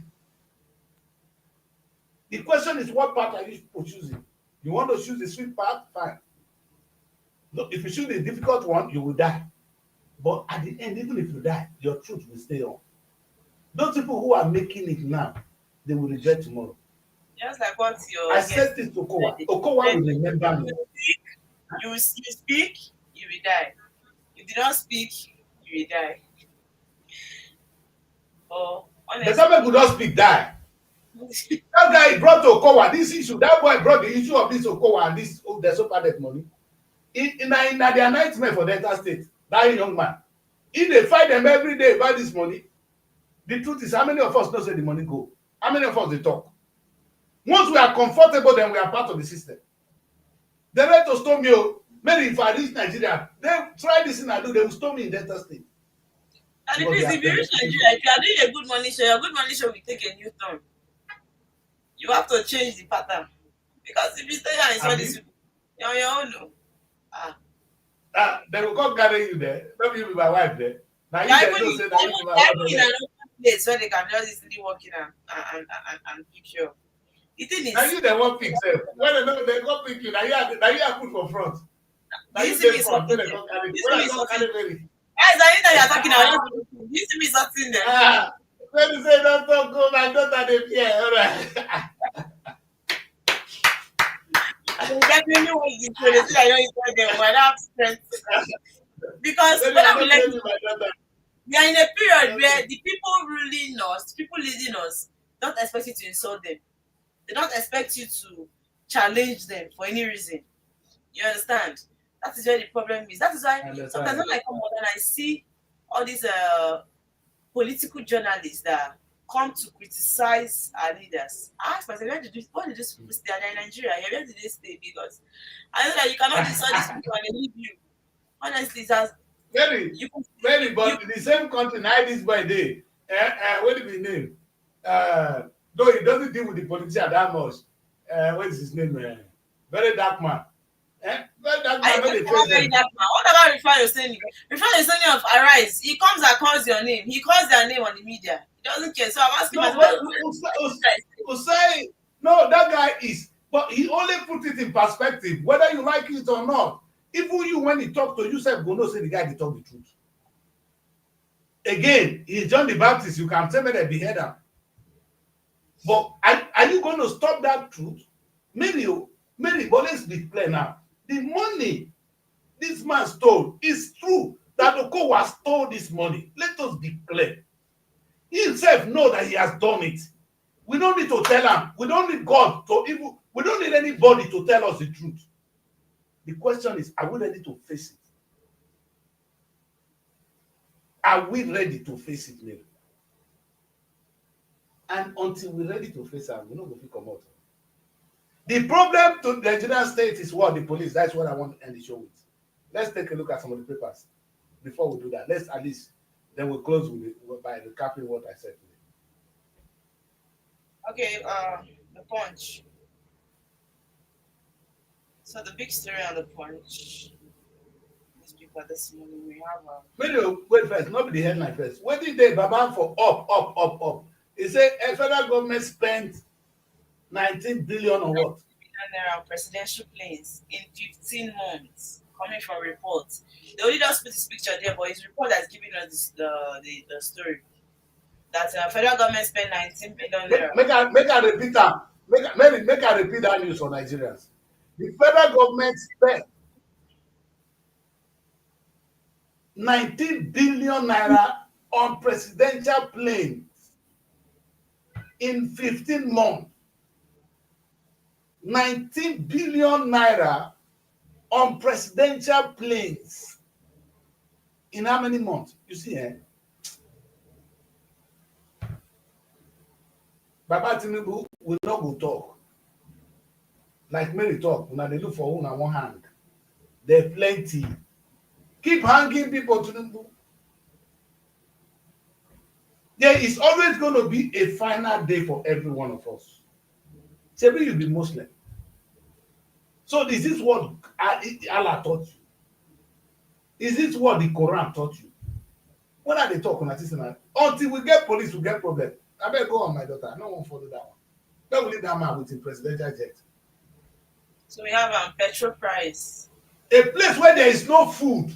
The question is, what path are you choosing? You want to choose the sweet path? Fine. No, if you choose the difficult one, you will die. But at the end, even if you die, your truth will stay on. Those people who are making it now, they will regret tomorrow. just like what your I said this to Okowa. Okowa will remember me. You speak, you will die. If you don't speak, you will die. Or The honestly, government will not speak, die. That guy brought Okowa this issue. That boy brought the issue of this Okowa and this the super debt money. In their nightmare for Delta State, that young man. If they fight them every day about this money, the truth is, how many of us know say the money go? How many of us they talk? Once we are comfortable, then we are part of the system. They ready to stone me. Maybe if I reach Nigeria, they try this thing I do, they will stone me in Delta State. And the Because thing they is, are if you reach benefiting Nigeria, from if you are doing a good money show, your good money show will take a new turn. You have to change the pattern. Because if you stay here and saw these Abi. people, you're on your own. No. Ah. They will come carry you there. Maybe you be my wife there. Now you You're there even don't in, say that you be my you're wife even in there. an open place where they can just easily walk in and pick you up. The thing Now is, you they won't pick them. When they go pick you, now you are put for front. Now do you you see dey me front when sorting they them? come carry. Do you When see I me come sorting? carry Mary. Guys, anytime you're talking, I Ah, was just do you see me sorting them? when you say don't talk, go my daughter dey fear. All right. They definitely want you to they say I don't inside them, but I don't have strength. Because Maybe whether I we don't like play it, with my daughter. we are in a period where Okay. the people ruling us, people leading us, don't expect you to insult them. They don't expect you to challenge them for any reason. You understand? That is where the problem is. That is why I sometimes understand. when I come out and I see all these political journalists that come to criticize our leaders, I ask myself, where did these people stay? They're in Nigeria. Yeah, where did they stay? Because I know that you cannot insult these people and they leave you. Honestly, it has Very, you can very, you but in the same country, now this boy dey. What is his name? Though he doesn't deal with the politician that much. What is his name? Very dark man. Very dark are you man, no talking dey about face very them. dark man? What about Rifai Hosseini? Rifai Hosseini of Arise, he comes and calls your name. He calls their name on the media. He doesn't care. So I'm asking No, myself, but what Usai, no, that guy is, but he only put it in perspective, whether you like it or not. Even you, when he talk to you, sef go know say the guy dey talk the truth. Again, he's John the Baptist. You can tell me they behead am. But are you going to stop that truth? Maybe, maybe, but let's be clear now. The money this man stole is true that Okowa stole this money. Let us be clear. He himself know that he has done it. We don't need to tell him. We don't need God to even. We don't need anybody to tell us the truth. The question is, are we ready to face it? Are we ready to face it, Mary? And until we're ready to face it, we're not going to come out. The problem to the Nigerian state is what? The police. That's what I want to end the show with. Let's take a look at some of the papers before we do that. Let's at least, then we'll close with by recapping what I said today. okay, the punch. So the big story on the punch newspaper this morning we have Maybe wait first, not be the headline first. What did they Baba for up? He said federal government spent 19 billion on what? naira presidential planes in 15 months. Coming from reports, they only just put his picture there, but his report has given us the story that federal government spent 19 billion naira. Make her repeat that. Make her repeat that news for Nigerians. The federal government spent 19 billion naira on presidential planes in 15 months. 19 billion naira on presidential planes in how many months? You see, Baba Tinubu will not go talk. Like Mary talk, una dey look for una one hand. There plenty. Keep hanging people, Tinubu. There is always going to be a final day for every one of us. Maybe you be Muslim. So is this what Allah taught you? Is this what the Quran taught you? When are they talking at this night? Until we get police, we get problem. I better go on, my daughter. I no wan follow that one. Don't leave that man with him presidential jet. So we have petrol price. A place where there is no food,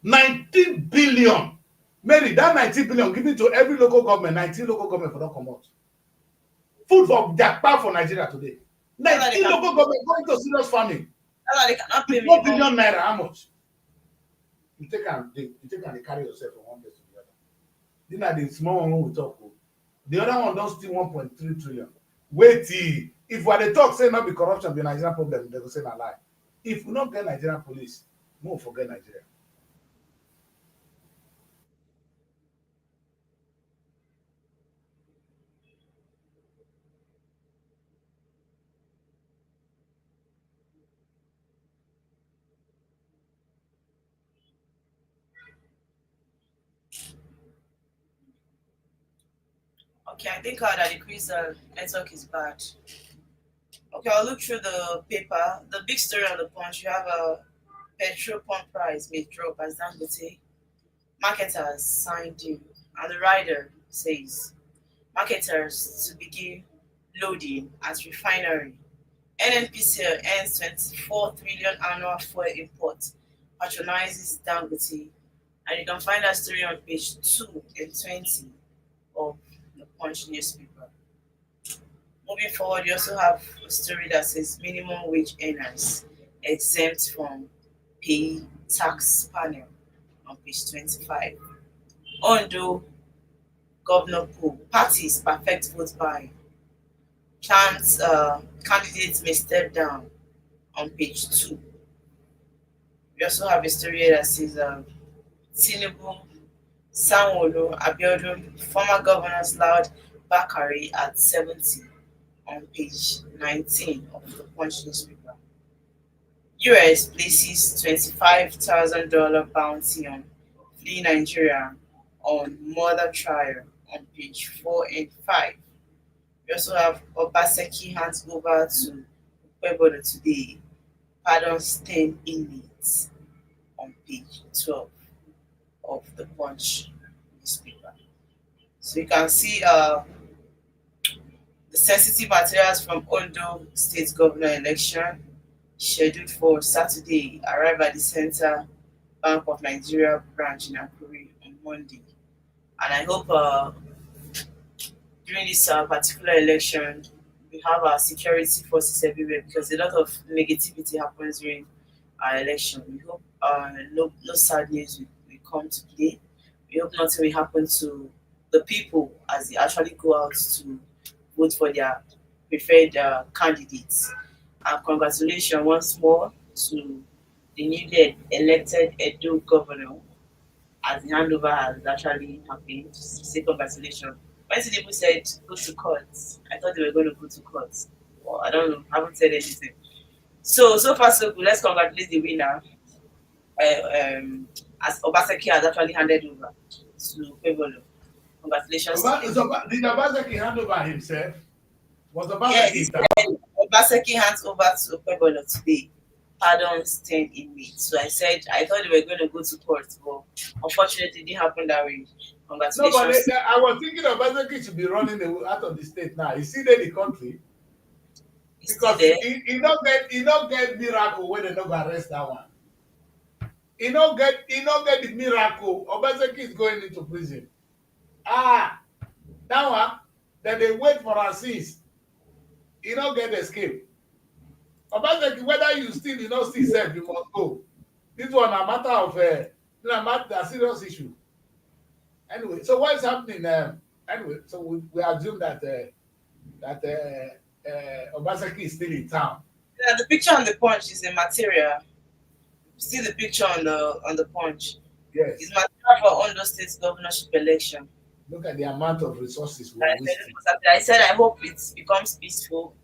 19 billion. Mary, that 19 billion given to every local government, 19 local government for don comot. Food for japa for Nigeria today. That's why they 19 can local government going to serious farming. that's why they cannot pay With 4 minimum. billion naira, how much? You take am dey carry yourself from one place to the other. This na the small one we talk o. The other one don steal 1.3 trillion. Wait till if what they talk say not be corruption be Nigerian problem, they go say na lie. If we not get Nigerian police, we won't forget Nigeria. Okay, I think that the quiz network is bad. Okay, I'll look through the paper. The big story on the punch, you have a petrol pump price may drop as Dangote marketers sign deal. And the rider says marketers to begin loading at refinery. NNPCL ends 24 trillion annual fuel import, patronizes Dangote. And you can find that story on page 2 and 20 of the Punch newspaper. Moving forward, you also have a story that says minimum wage earners exempt from pay tax panel on page 25. Ondo governor poll, parties perfect vote by chance candidates may step down on page 2. We also have a story that says Tinubu, Sanwo-Olu, Abiodun, former governors loud Bakari at 70 on page 19 of the Punch newspaper. US places $25,000 bounty on flee Nigeria on murder trial on page 4 and 5. We also have Obaseki hands over to Kwebolo today, pardons 10 inmates on page 12 of the Punch newspaper. So you can see the sensitive materials from Ondo State Governor election scheduled for Saturday arrive at the Central Bank of Nigeria branch in Akure on Monday. And I hope during this particular election, we have our security forces everywhere because a lot of negativity happens during our election. We hope no sad news will come to play. We hope nothing will happen to the people as they actually go out to vote for their preferred candidates. And congratulations once more to the newly elected Edo governor as the handover has actually happened. Say congratulations. When Tinubu said go to court, I thought they were going to go to court. Well, I don't know. I haven't said anything. So far so good. Let's congratulate the winner. As Obaseki has actually handed over to Pebolo. Congratulations to him. Did Obaseki hand over himself? Was Yeah, Obaseki he in town? said Obaseki hands over to Pebolo today. Pardons 10 inmates. So I said I thought they were going to go to court, but unfortunately it didn't happen that way. No, but Congratulations. I was thinking Obaseki should be running out of the state now. Is he there in the country? He's still Because there. he not get miracle when they not go arrest that one. He not get the miracle. Obaseki is going into prison. Ah, that one. Then they wait for assist. He not get escape. Obaseki, whether you still you not still self, you must go. This one a matter of a serious issue. Anyway, so what is happening? Anyway, so we assume that Obaseki is still in town. Yeah, the picture on the punch is the material. See the picture on the punch. Yes. It's material for Ondo State governorship election. Look at the amount of resources we And are I said, wasting. I said I hope it becomes peaceful.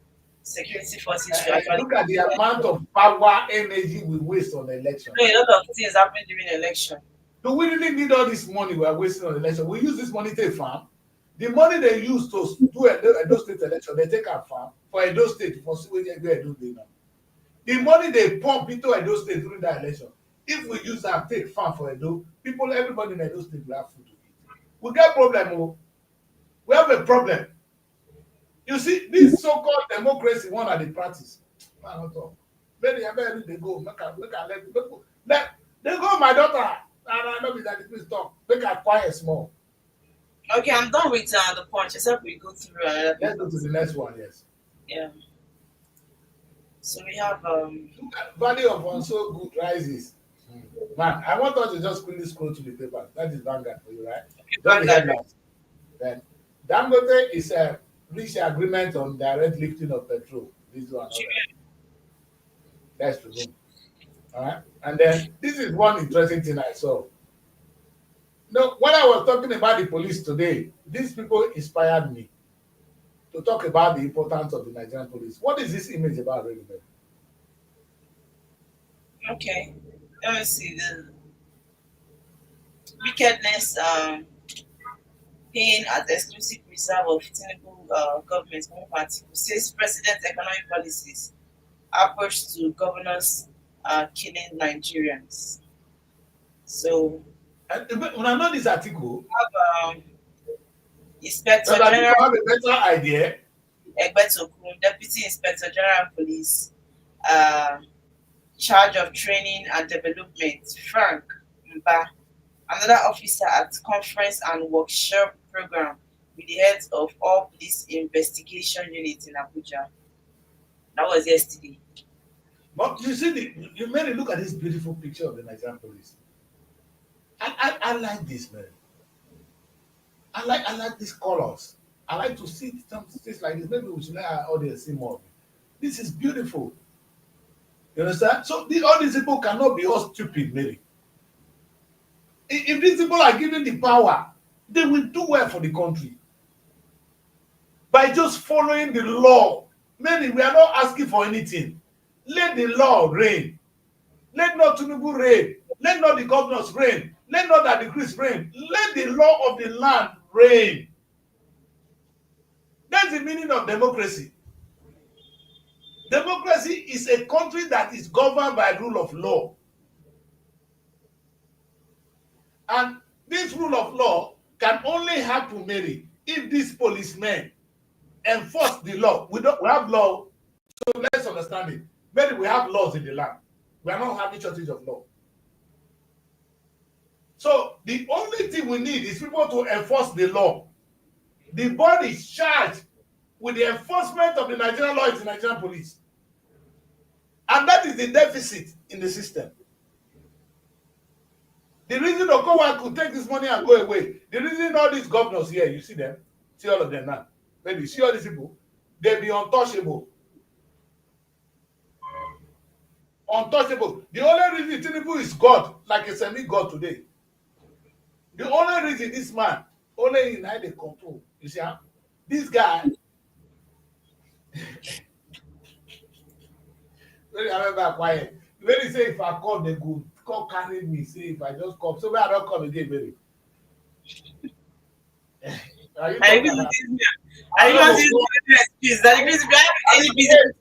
Security forces should actually. Look at the amount of power, energy we waste on election. You know, a lot of things happen during election. Do we really need all this money we are wasting on election? We use this money to farm. The money they use to do Edo State election, they take our farm for Edo State for see where Edo dey now. The money they pump into Edo State during that election, if we use that take farm for Edo, people, everybody in Edo State will have food to eat. We get problem, oh. We have a problem. You see, this so-called democracy one at the practice. Man, not talk. Very, they go. Let they go, my daughter. And I know that the please talk. Make her quiet small. Okay, I'm done with the punch. Except we go through another Let's go paper. to the next one, yes. Yeah. So we have Look at value of unsold good rises. Man, I want us to just quickly scroll to the paper. That is Vanguard for you, right? Just the Vanguard. headlines. Then Dangote is reach agreement on direct lifting of petrol. This one, all that. That's the room. All right. And then this is one interesting thing I saw. No, when I was talking about the police today, these people inspired me to talk about the importance of the Nigerian police. What is this image about, really? Okay. Let me see the wickedness paying as exclusive reserve of Tinubu government one party says president economic policies approach to governors killing Nigerians. So When I know this article, um, Inspector does General article have a better idea? Egbetokun, Deputy Inspector General of Police, uh, charge of training and development, Frank Mba, another officer at conference and workshop program with the heads of all police investigation units in Abuja. That was yesterday. But you see, you made it look at this beautiful picture of the Nigerian police. I like this, man. I like these colors. I like to see some things like this. Maybe we should let our audience see more of it. This is beautiful. You understand? So all these people cannot be all stupid, maybe. If these people are given the power, they will do well for the country by just following the law. Maybe we are not asking for anything. Let the law reign. Let not Tinubu reign. Let not the governors reign. Let not the decrees reign. Let the law of the land reign. That's the meaning of democracy. Democracy is a country that is governed by rule of law. And this rule of law can only happen, Mary, if these policemen enforce the law. We have law, so let's understand it. Mary, we have laws in the land. We are not having shortage of law. So the only thing we need is people to enforce the law. The body charged with the enforcement of the Nigerian law is the Nigerian police. And that is the deficit in the system. The reason Okowa could take this money and go away, the reason all these governors here, you see them, see all of them now. Maybe see all these people, they be untouchable. Untouchable. The only reason Tinubu is God, like a semi-God today. The only reason this man, only in how they control. You see, this guy, when I remember quiet, when he say if I come, they go come carry me. Say if I just come, so when I don't come again, baby. Are you talking about? Are you not using the excuse? That the reason behind any business?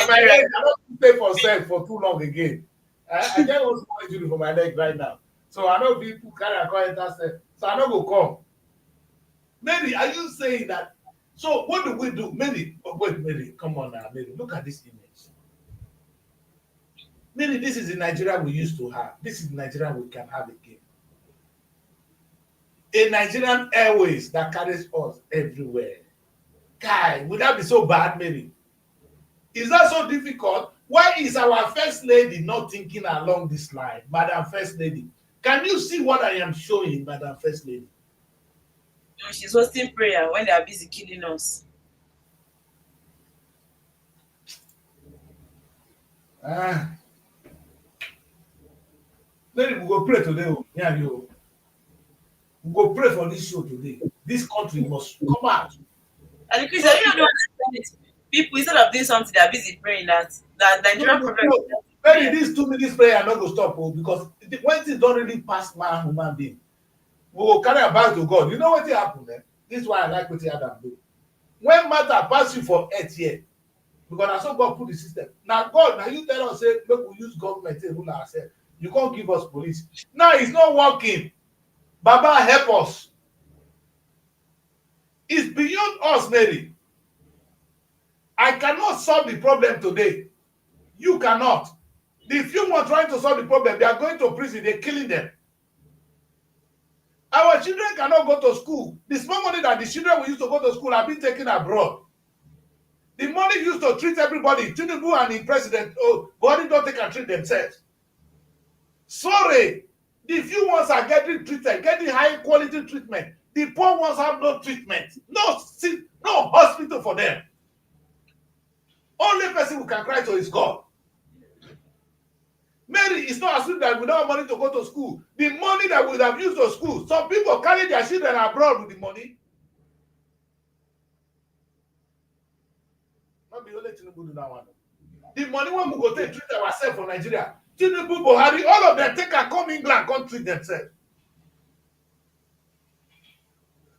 My leg, I don't stay for self for too long again. I get what's going to for my leg right now. So I know people carry a car enter self. So I don't go come. Maybe are you saying that? So what do we do? Maybe wait, Mary, come on now, Mary. Look at this image. Maybe this is the Nigeria we used to have. This is the Nigeria we can have again. A Nigerian Airways that carries us everywhere. Guy, would that be so bad, maybe? Is that so difficult? Why is our first lady not thinking along this line, Madam First Lady? Can you see what I am showing, Madam First Lady? No, she's hosting prayer when they are busy killing us. Maybe we go pray today. Yeah, you. We go pray for this show today. This country must come out. And the Christian, you don't understand it. People, instead of doing something, they are busy praying that Nigerian problem. Maybe this 2 minutes prayer not go stop because when things don't really pass man, human being, we will carry a back to God. You know what happened, man? This is why I like what Adam do. When matter pass you for 8 years, because that's how God put the system. Now God, now you tell us say look, we use government to rule ourselves. You can't give us police. Now it's not working. Baba help us. It's beyond us, Mary. I cannot solve the problem today. You cannot. The few who are trying to solve the problem, they are going to prison, they're killing them. Our children cannot go to school. The small money that the children we used to go to school have been taken abroad. The money used to treat everybody, Tinubu and the president, body don't take and treat themselves. Sorry, the few ones are getting treated, getting high quality treatment. The The poor ones have no treatment, no hospital for them. Only person who can cry to is God. Mary, it's not as if that we don't have money to go to school. The money that we would have used to school, some people carry their children abroad with the money. Not the only Tinubu do that one. The money when we go take treat ourselves for Nigeria. Tinubu, Buhari, all of them take and come England, come treat themselves.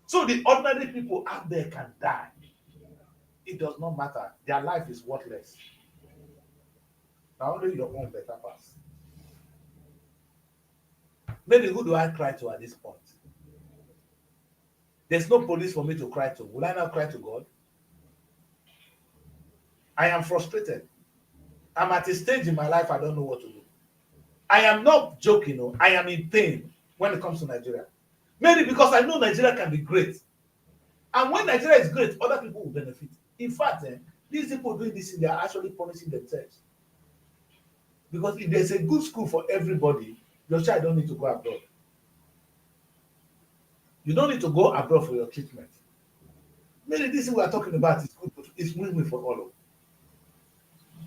So the ordinary people out there can die. It does not matter. Their life is worthless. Now only your own better pass. Maybe who do I cry to at this point? There's no police for me to cry to. Will I now cry to God? I am frustrated. I'm at a stage in my life I don't know what to do. I am not joking. No. I am in pain when it comes to Nigeria. Maybe because I know Nigeria can be great. And when Nigeria is great, other people will benefit. In fact, these people doing this, they are actually punishing themselves. Because if there's a good school for everybody, your child don't need to go abroad. You don't need to go abroad for your treatment. Maybe this thing we are talking about is good. It's win-win for all of us.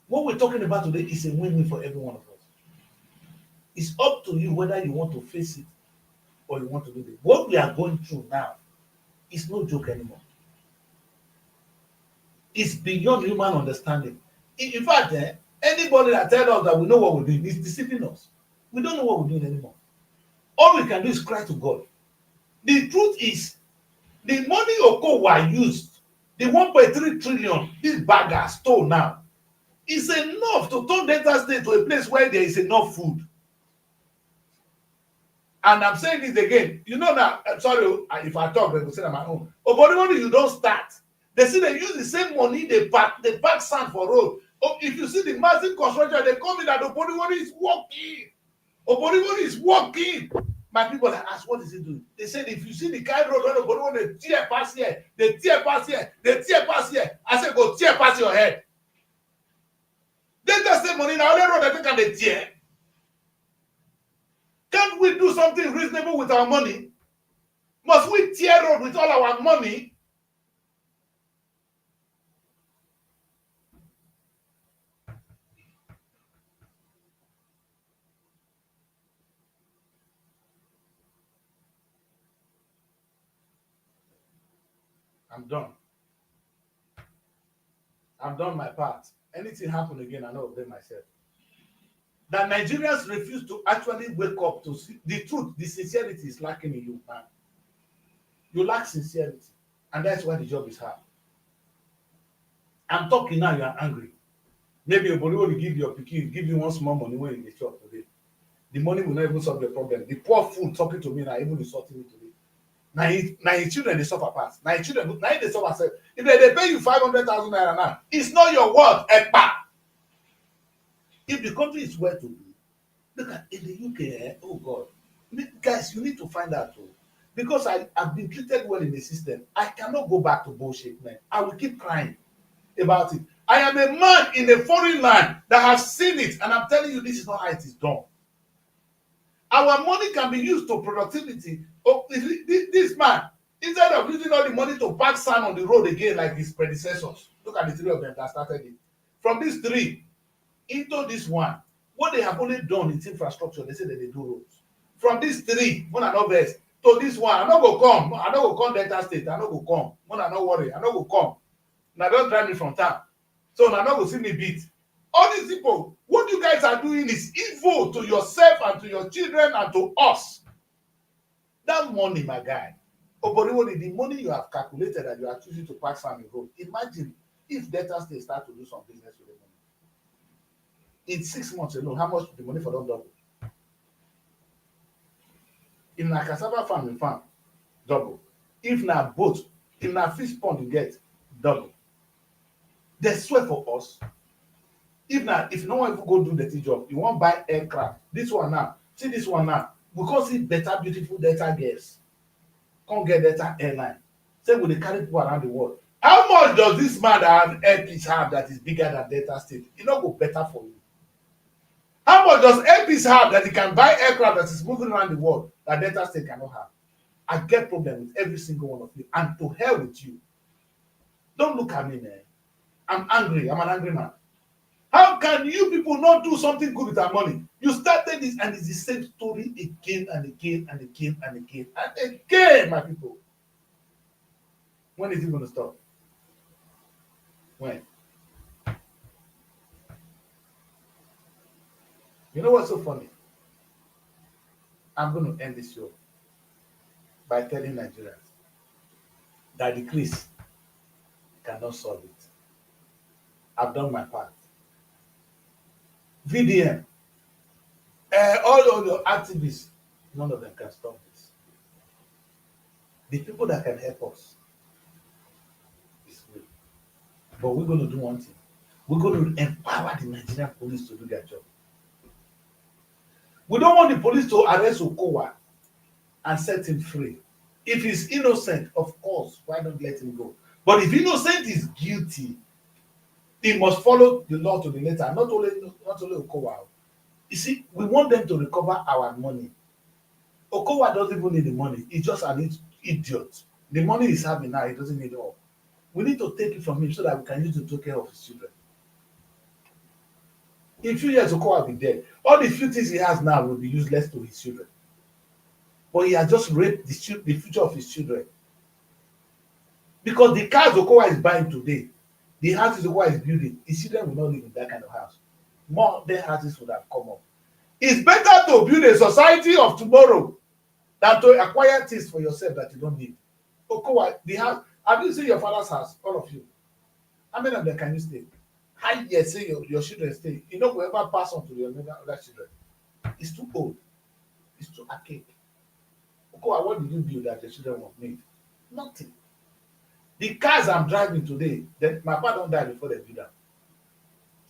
What we're talking about today is a win-win for every one of us. It's up to you whether you want to face it or you want to do it. What we are going through now is no joke anymore. It's beyond human understanding. In fact, anybody that tells us that we know what we're doing is deceiving us. We don't know what we're doing anymore. All we can do is cry to God. The truth is, the money Okowa used, the 1.3 trillion this bagger stole now, is enough to turn Delta State to a place where there is enough food. And I'm saying this again. You know now, I'm sorry if I talk, they will say on my own. Oh, but when you don't start, they see they use the same money, they pack sand for road. Oh, if you see the massive construction, they come in and Obodimoni is working. Obodimoni is working. My people that ask, what is he doing? They said, if you see the kind road when Obodimoni, they tear past here, they tear past here, they tear past here. I said, go tear past your head. They just say money now, only road they think they tear. Can't we do something reasonable with our money? Must we tear road with all our money? I'm done. I've done my part. Anything happen again, I know blame myself. That Nigerians refuse to actually wake up to see the truth. The sincerity is lacking in you, man. You lack sincerity, and that's why the job is hard. I'm talking now, you are angry. Maybe your body will give your pikin, give you one small money when in the shop today. The money will not even solve the problem. The poor fool talking to me now, even insulting me today. Now his children they suffer past. Now his children, now they suffer self. If they pay you 500,000 naira now, it's not your word, Ekpa. If the country is well to do, look at in the UK, oh God, guys, you need to find out too. Because I've been treated well in the system, I cannot go back to bullshit, man. I will keep crying about it. I am a man in a foreign land that has seen it, and I'm telling you, this is not how it is done. Our money can be used to productivity. Oh, this man, instead of using all the money to pack sand on the road again like his predecessors, look at the three of them that started it. From these three into this one, what they have only done in infrastructure, they say that they do roads. From these three, when I know best, to this one, I no go come. I no go come Delta State. I no go come. When I no worry, I no go come. Now don't drive me from town. So now no go see me beat. All these people, what you guys are doing is evil to yourself and to your children and to us. That money, my guy. Oh, but the money you have calculated that you are choosing to pack sand in road. Imagine if Delta State start to do some business with the money. In 6 months alone, how much the money for them double? In a cassava farm, double. If na boat, if na fish pond you get, double. They swear for us. If no one even go do the job, you won't buy aircraft. This one now, see this one now. We can't see better, beautiful Delta girls. Can't get Delta airline. Say we dey carry people around the world. How much does this man that have airpiece have that is bigger than Delta State? It not go better for you. How much does airpiece have that he can buy aircraft that is moving around the world that Delta State cannot have? I get problem with every single one of you, and to hell with you. Don't look at me, man. I'm angry. I'm an angry man. How can you people not do something good with our money? You started this, and it's the same story again and again and again and again and again, my people. When is it going to stop? When? You know what's so funny? I'm going to end this show by telling Nigerians that the crease cannot solve it. I've done my part. VDM, all of the activists, none of them can stop this. The people that can help us is we. But we're going to do one thing. We're going to empower the Nigerian police to do their job. We don't want the police to arrest Okowa and set him free. If he's innocent, of course, why not let him go? But if innocent is guilty, he must follow the law to the letter. Not only Okowa. You see, we want them to recover our money. Okowa doesn't even need the money. He's just an idiot. The money he's having now, he doesn't need it all. We need to take it from him so that we can use it to take care of his children. In a few years, Okowa will be dead. All the few things he has now will be useless to his children. But he has just raped the future of his children. Because the cars Okowa is buying today, the houses Okowa is building, his children will not live in that kind of house. More than houses would have come up. It's better to build a society of tomorrow than to acquire things for yourself that you don't need. Okowa, the house, have you seen your father's house? All of you. How many of them can you stay? How you say your children stay? You know, whoever pass on to your other children, it's too old. It's too archaic. Okowa, what did you build that your children won't need? Nothing. The cars I'm driving today, that my father don't die before they build them.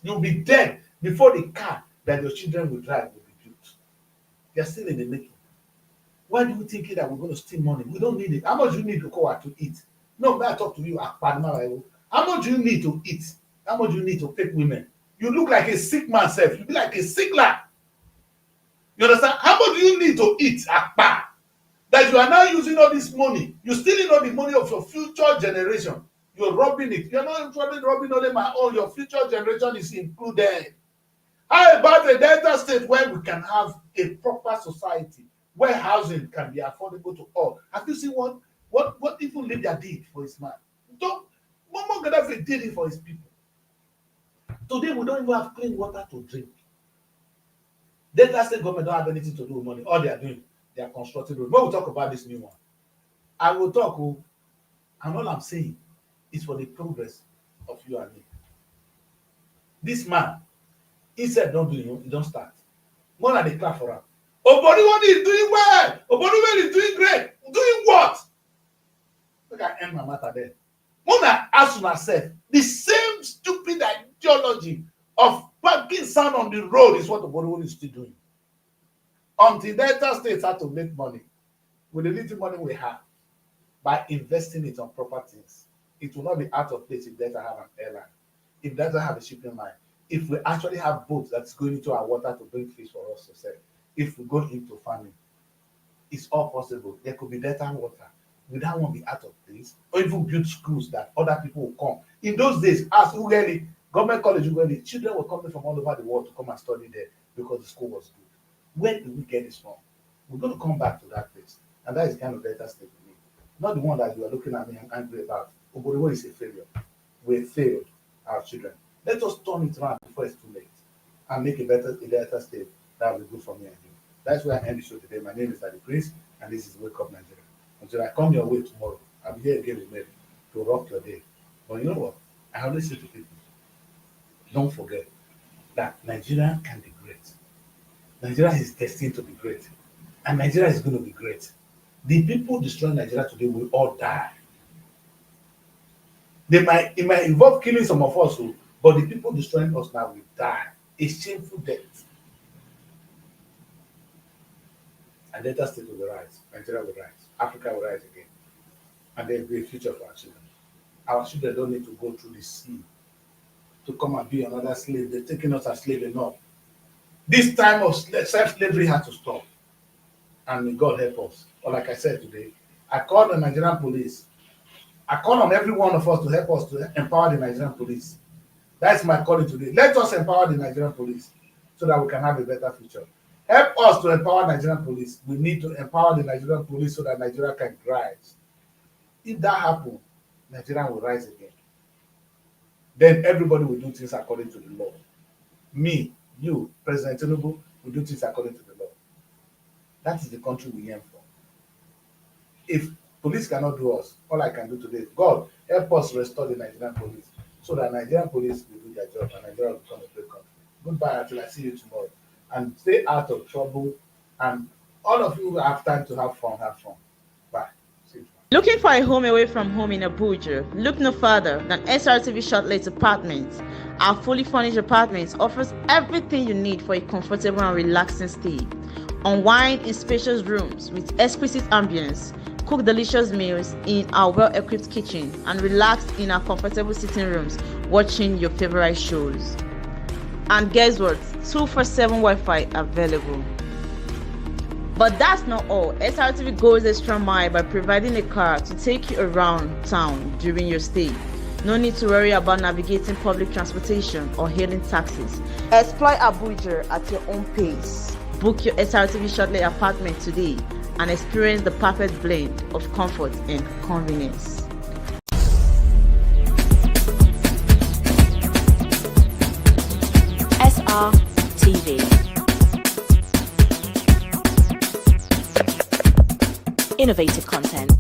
You'll be dead before the car that your children will drive will be built. They're still in the making. Why do you think that we're going to steal money? We don't need it. How much do you need Okowa to eat? No, may I talk to you? How much do you need to eat? How much do you need to take women? You look like a sick man self. You be like a sick lad. You understand? How much do you need to eat? Akpa? That you are now using all this money. You're stealing all the money of your future generation. You're robbing it. You're not robbing only my own. Your future generation is included. How about a Delta state where we can have a proper society, where housing can be affordable to all? Have you seen what even leader did for his man? Don't Muammar Gaddafi did it for his people. Today we don't even have clean water to drink. Delta state government don't have anything to do with money. All they are doing, they are constructing roads. When we talk about this new one, I will talk, and all I'm saying is for the progress of you and me. This man, he said don't do it, he don't start. More than they clap for him. Oboniwani is doing well. Oboniwani is doing great. Doing what? Look at end my matter there. More than ask yourself, the same stupid ideology of parking sand on the road is what Oboniwani is still doing. Until Delta states have to make money with the little money we have by investing it on proper things. It will not be out of place if Delta have an airline, if Delta have a shipping line, if we actually have boats that's going into our water to bring fish for us to sell, if we go into farming. It's all possible. There could be Delta water. Will that one be out of place? Or even build schools that other people will come. In those days, as Ugeli, government college Ugeli, children were coming from all over the world to come and study there because the school was good. Where did we get this from? We're going to come back to that place. And that is kind of Delta state for me. Not the one that you are looking at me and angry about. Oborewo is a failure. We failed our children. Let us turn it around before it's too late and make a Delta state that will be good for me and you. That's where I end the show today. My name is Daddy Prince, and this is Wake Up Nigeria. Until I come your way tomorrow, I'll be here again with Mary to rock your day. But you know what? I always say to people, don't forget that Nigeria can be great. Nigeria is destined to be great. And Nigeria is going to be great. The people destroying Nigeria today will all die. It might involve killing some of us, but the people destroying us now will die. A shameful death. And Delta State will rise, Nigeria will rise, Africa will rise again. And there will be a future for our children. Our children don't need to go through the sea to come and be another slave. They're taking us as slave enough. This time of self-slavery has to stop. And may God help us. Or like I said today, I call the Nigerian police. I call on every one of us to help us to empower the Nigerian police. That's my calling today. Let us empower the Nigerian police so that we can have a better future. Help us to empower Nigerian police. We need to empower the Nigerian police so that Nigeria can rise. If that happens, Nigeria will rise again. Then everybody will do things according to the law. Me, you, President Tinubu, will do things according to the law. That is the country we aim for. If police cannot do us, all I can do today is, God, help us restore the Nigerian police so that Nigerian police will do their job and Nigeria will become a great country. Goodbye until I see you tomorrow. And stay out of trouble. And all of you have time to have fun, have fun. Bye. See you tomorrow. Looking for a home away from home in Abuja? Look no further than Srtv Shortlet Apartments. Our fully furnished apartments offers everything you need for a comfortable and relaxing stay. Unwind in spacious rooms with exquisite ambience. Cook delicious meals in our well-equipped kitchen and relax in our comfortable sitting rooms watching your favorite shows. And guess what? 247 Wi-Fi available. But that's not all. Srtv goes extra mile by providing a car to take you around town during your stay. No need to worry about navigating public transportation or hailing taxis. Explore Abuja at your own pace. Book your Srtv Shortlet apartment today and experience the perfect blend of comfort and convenience. Srtv. Innovative content.